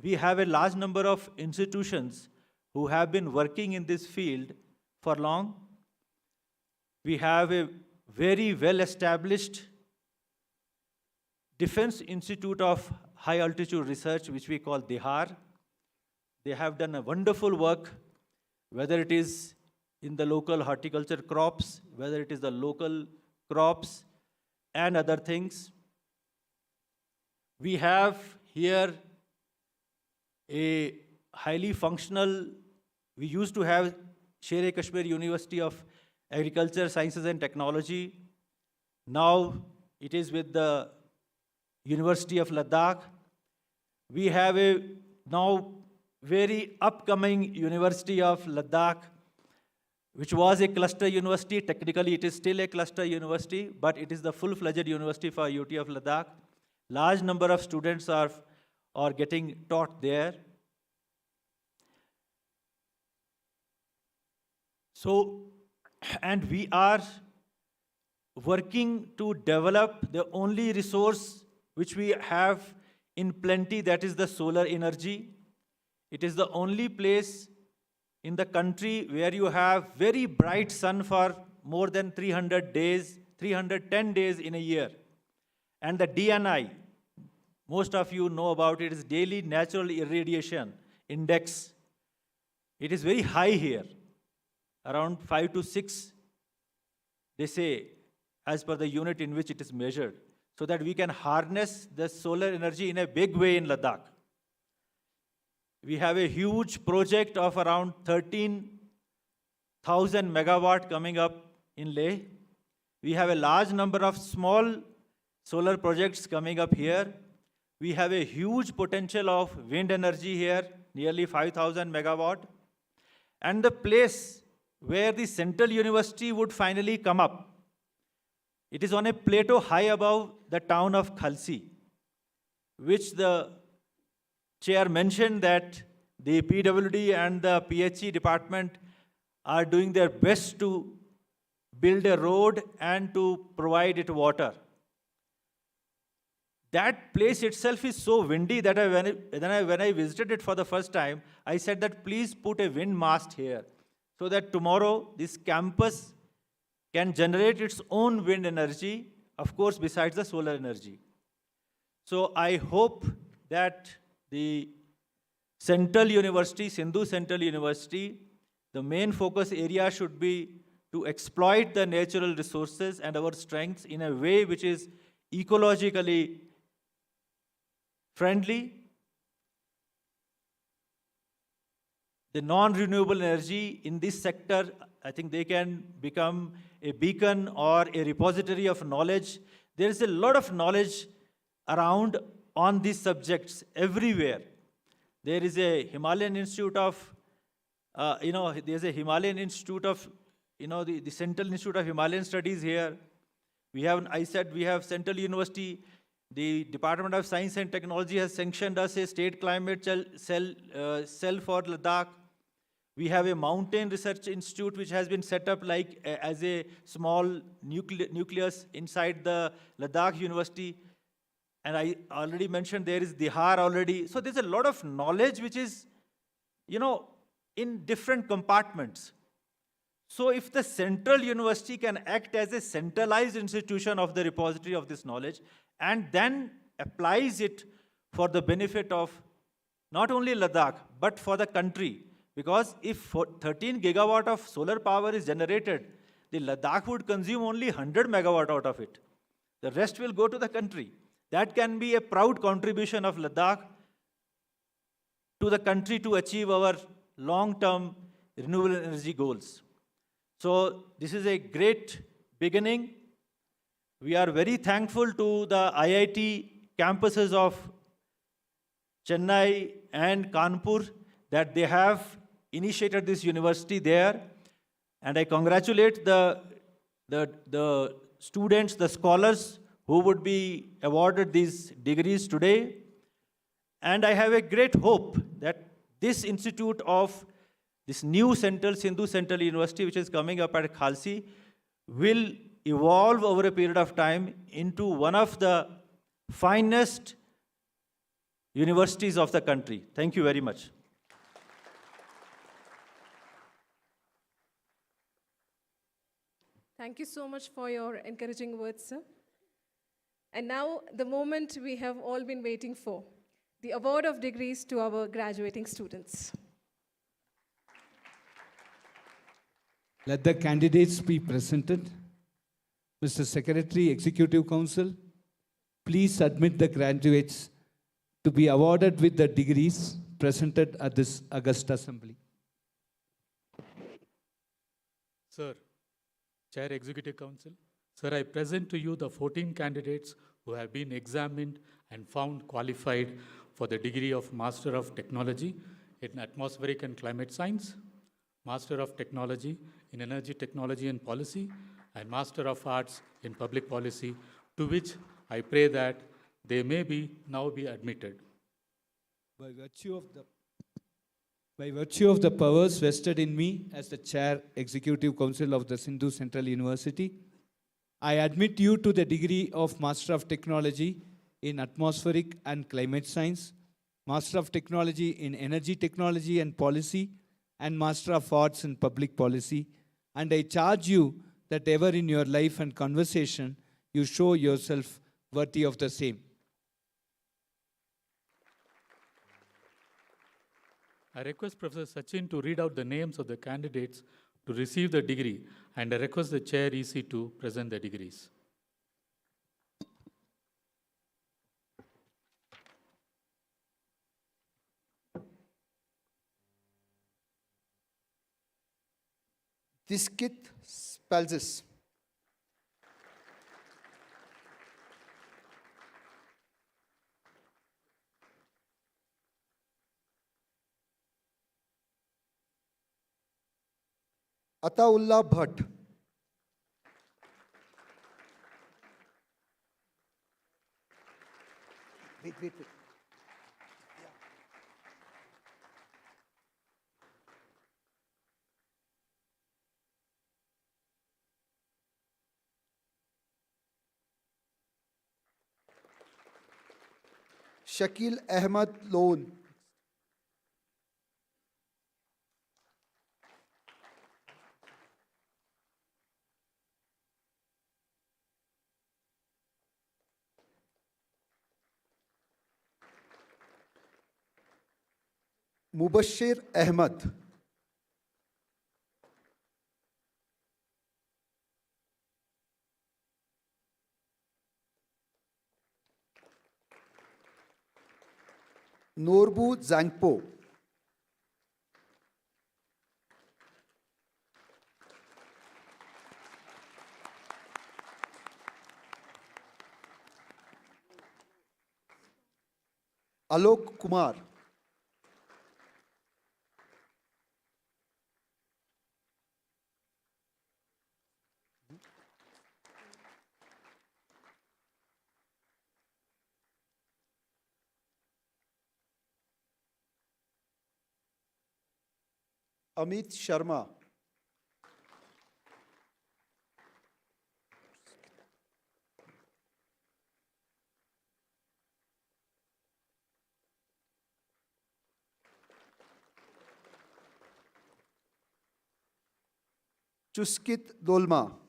we have a large number of institutions who have been working in this field for long. We have a very well-established Defense Institute of High Altitude Research, which we call DIHAR. They have done a wonderful work, whether it is in the local horticulture crops, whether it is the local crops and other things. We have here a highly functional, we used to have Sher-e-Kashmir University of Agriculture, Sciences and Technology. Now it is with the University of Ladakh. We have a now very upcoming University of Ladakh, which was a cluster university. Technically, it is still a cluster university, but it is the full-fledged university for UT of Ladakh. Large number of students are getting taught there. So, and we are working to develop the only resource which we have in plenty, that is the solar energy. It is the only place in the country where you have very bright sun for more than 300 days, 310 days in a year. And the DNI, most of you know about it, is daily natural irradiation index. It is very high here, around 5 to 6, they say, as per the unit in which it is measured, so that we can harness the solar energy in a big way in Ladakh. We have a huge project of around 13,000 megawatt coming up in Leh. We have a large number of small solar projects coming up here. We have a huge potential of wind energy here, nearly 5,000 megawatt. And the place where the Central University would finally come up, it is on a plateau high above the town of Khalsi, which the chair mentioned that the PWD and the PHE department are doing their best to build a road and to provide it water. that place itself is so windy that when I visited it for the first time, I said that please put a wind mast here so that tomorrow this campus can generate its own wind energy, of course, besides the solar energy. So I hope that the Central University, Sindhu Central University, the main focus area should be to exploit the natural resources and our strengths in a way which is ecologically friendly. The non-renewable energy in this sector, I think they can become a beacon or a repository of knowledge. There is a lot of knowledge around on these subjects everywhere. There is a Himalayan Institute of, there's a Himalayan Institute of, the Central Institute of Himalayan Studies here. We have, I said, we have Central University. The Department of Science and Technology has sanctioned us a state climate cell for Ladakh. We have a mountain research institute which has been set up like as a small nucleus inside the Ladakh University. And I already mentioned there is Dihar already. So there's a lot of knowledge which is, in different compartments. So if the Central University can act as a centralized institution of the repository of this knowledge and then applies it for the benefit of not only Ladakh, but for the country. Because if 13 gigawatt of solar power is generated, the Ladakh would consume only 100 megawatt out of it. The rest will go to the country. That can be a proud contribution of Ladakh to the country to achieve our long-term renewable energy goals. So this is a great beginning. We are very thankful to the IIT campuses of Chennai and Kanpur that they have initiated this university there. And I congratulate the students, the scholars who would be awarded these degrees today. And I have a great hope that this institute of this new Sindhu Central University, which is coming up at Khalsi, will evolve over a period of time into one of the finest universities of the country. Thank you very much. Thank you so much for your encouraging words, sir. And now, the moment we have all been waiting for, the award of degrees to our graduating students. Let the candidates be presented. Mr. Secretary, Executive Council, please admit the graduates to be awarded with the degrees presented at this August Assembly. Sir, Chair Executive Council, sir, I present to you the 14 candidates who have been examined and found qualified for the degree of Master of Technology in Atmospheric and Climate Science, Master of Technology in Energy Technology and Policy, and Master of Arts in Public Policy, to which I pray that they may now be admitted. By virtue of the powers vested in me as the Chair Executive Council of the Sindhu Central University, I admit you to the degree of Master of Technology in Atmospheric and Climate Science, Master of Technology in Energy Technology and Policy, and Master of Arts in Public Policy. And I charge you that ever in your life and conversation, you show yourself worthy of the same. I request Professor Sachin to read out the names of the candidates to receive the degree, and I request the Chair EC to present the degrees. Diskit Spalzis. Ataullah Bhatt. Wait. Shakil Ahmad Loan. Mubashir Ahmad. Norbu Zangpo. Alok Kumar. Amit Sharma. Chuskit Dolma.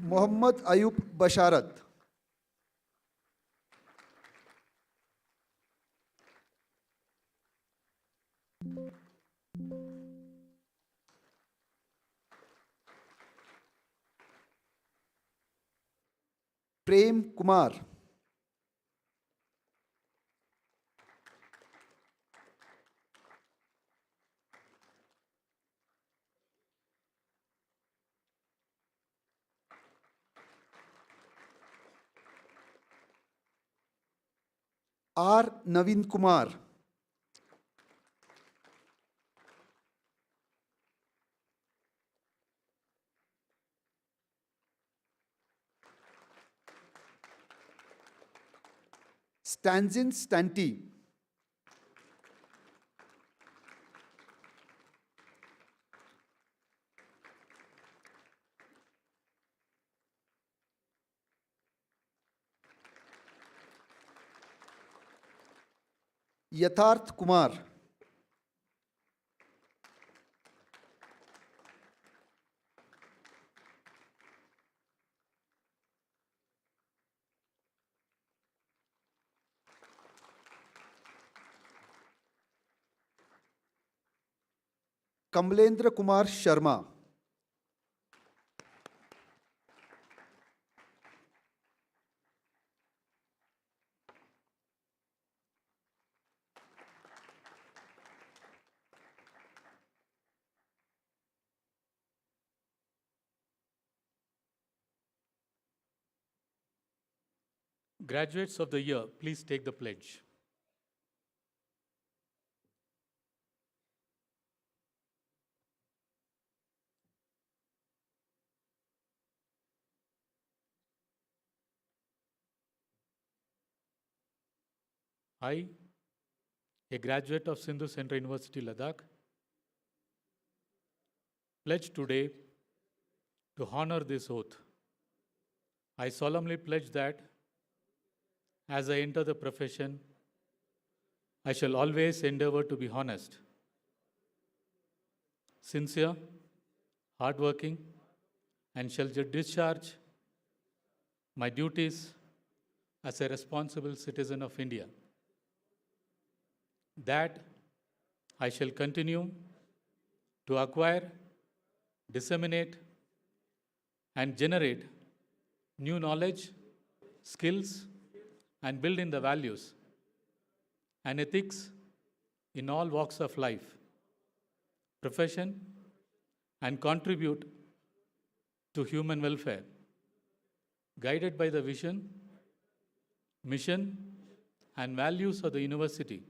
Mohammad Ayub Basharat. Prem Kumar. R. Naveen Kumar. Stanzin Stanti. Yatharth Kumar. Kamlendra Kumar Sharma. Graduates of the year, please take the pledge. I, a graduate of Sindhu Central University, Ladakh, pledge today to honor this oath. I solemnly pledge that as I enter the profession, I shall always endeavor to be honest, sincere, hardworking, and shall discharge my duties as a responsible citizen of India. That I shall continue to acquire, disseminate, and generate new knowledge, skills, and build in the values and ethics in all walks of life, profession, and contribute to human welfare, guided by the vision, mission, and values of the university.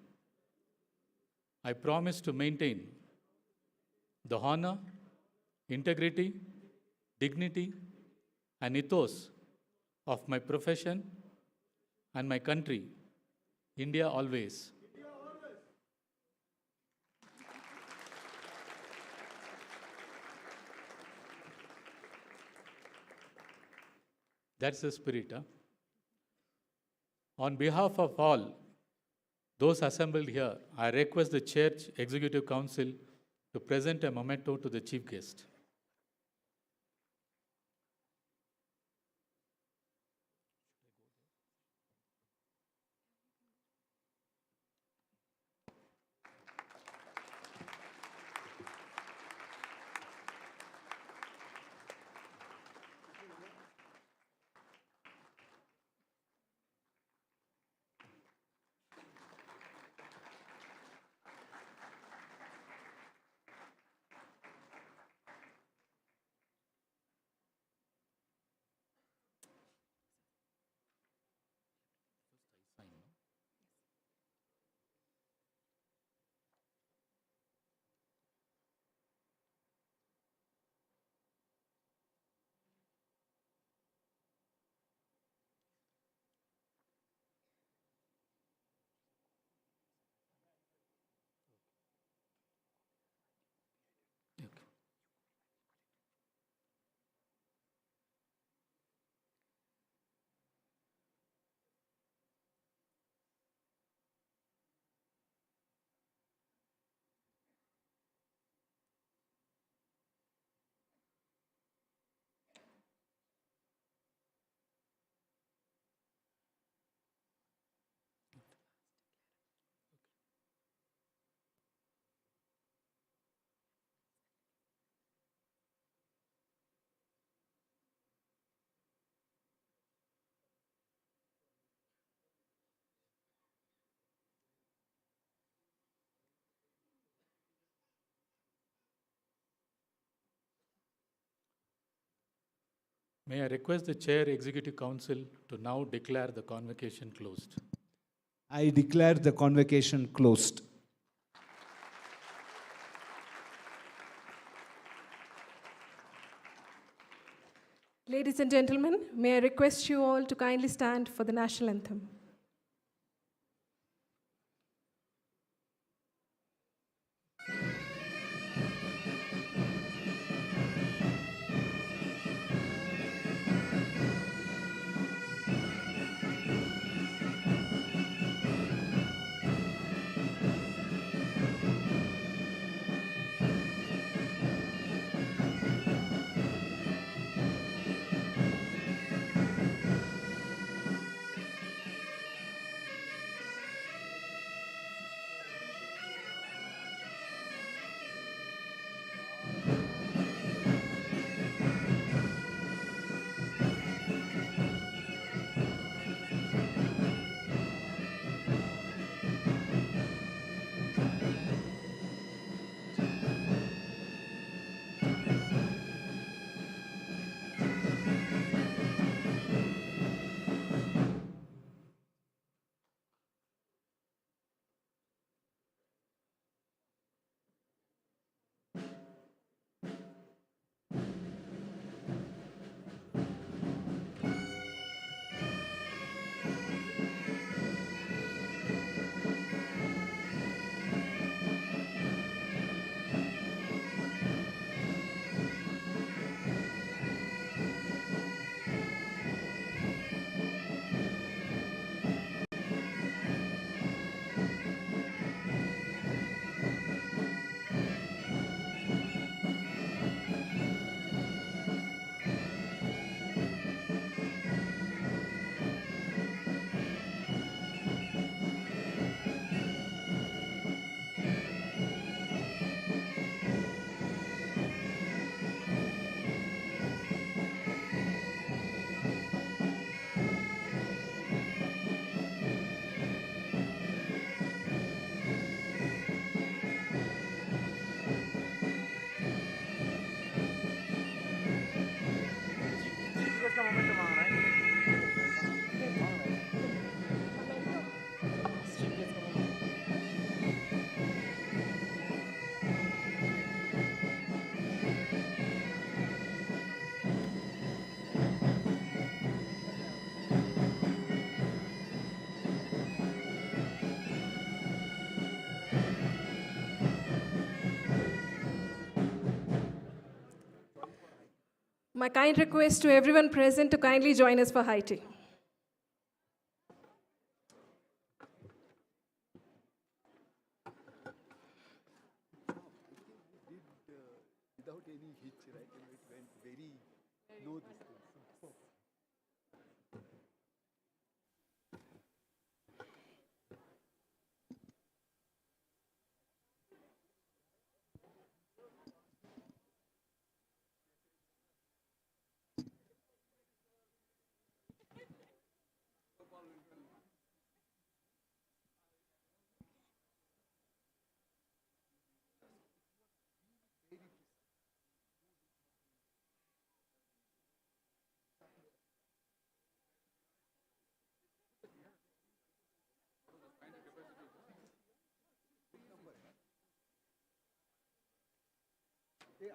I promise to maintain the honor, integrity, dignity, and ethos of my profession and my country, India always. That's the spirit. Huh? On behalf of all those assembled here, I request the Church Executive Council to present a memento to the chief guest. May I request the Chair Executive Council to now declare the convocation closed. I declare the convocation closed. Ladies and gentlemen, may I request you all to kindly stand for the national anthem. My kind request to everyone present to kindly join us for high tea. Without any hitch, right? It went very low distance.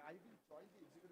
I will join the executive.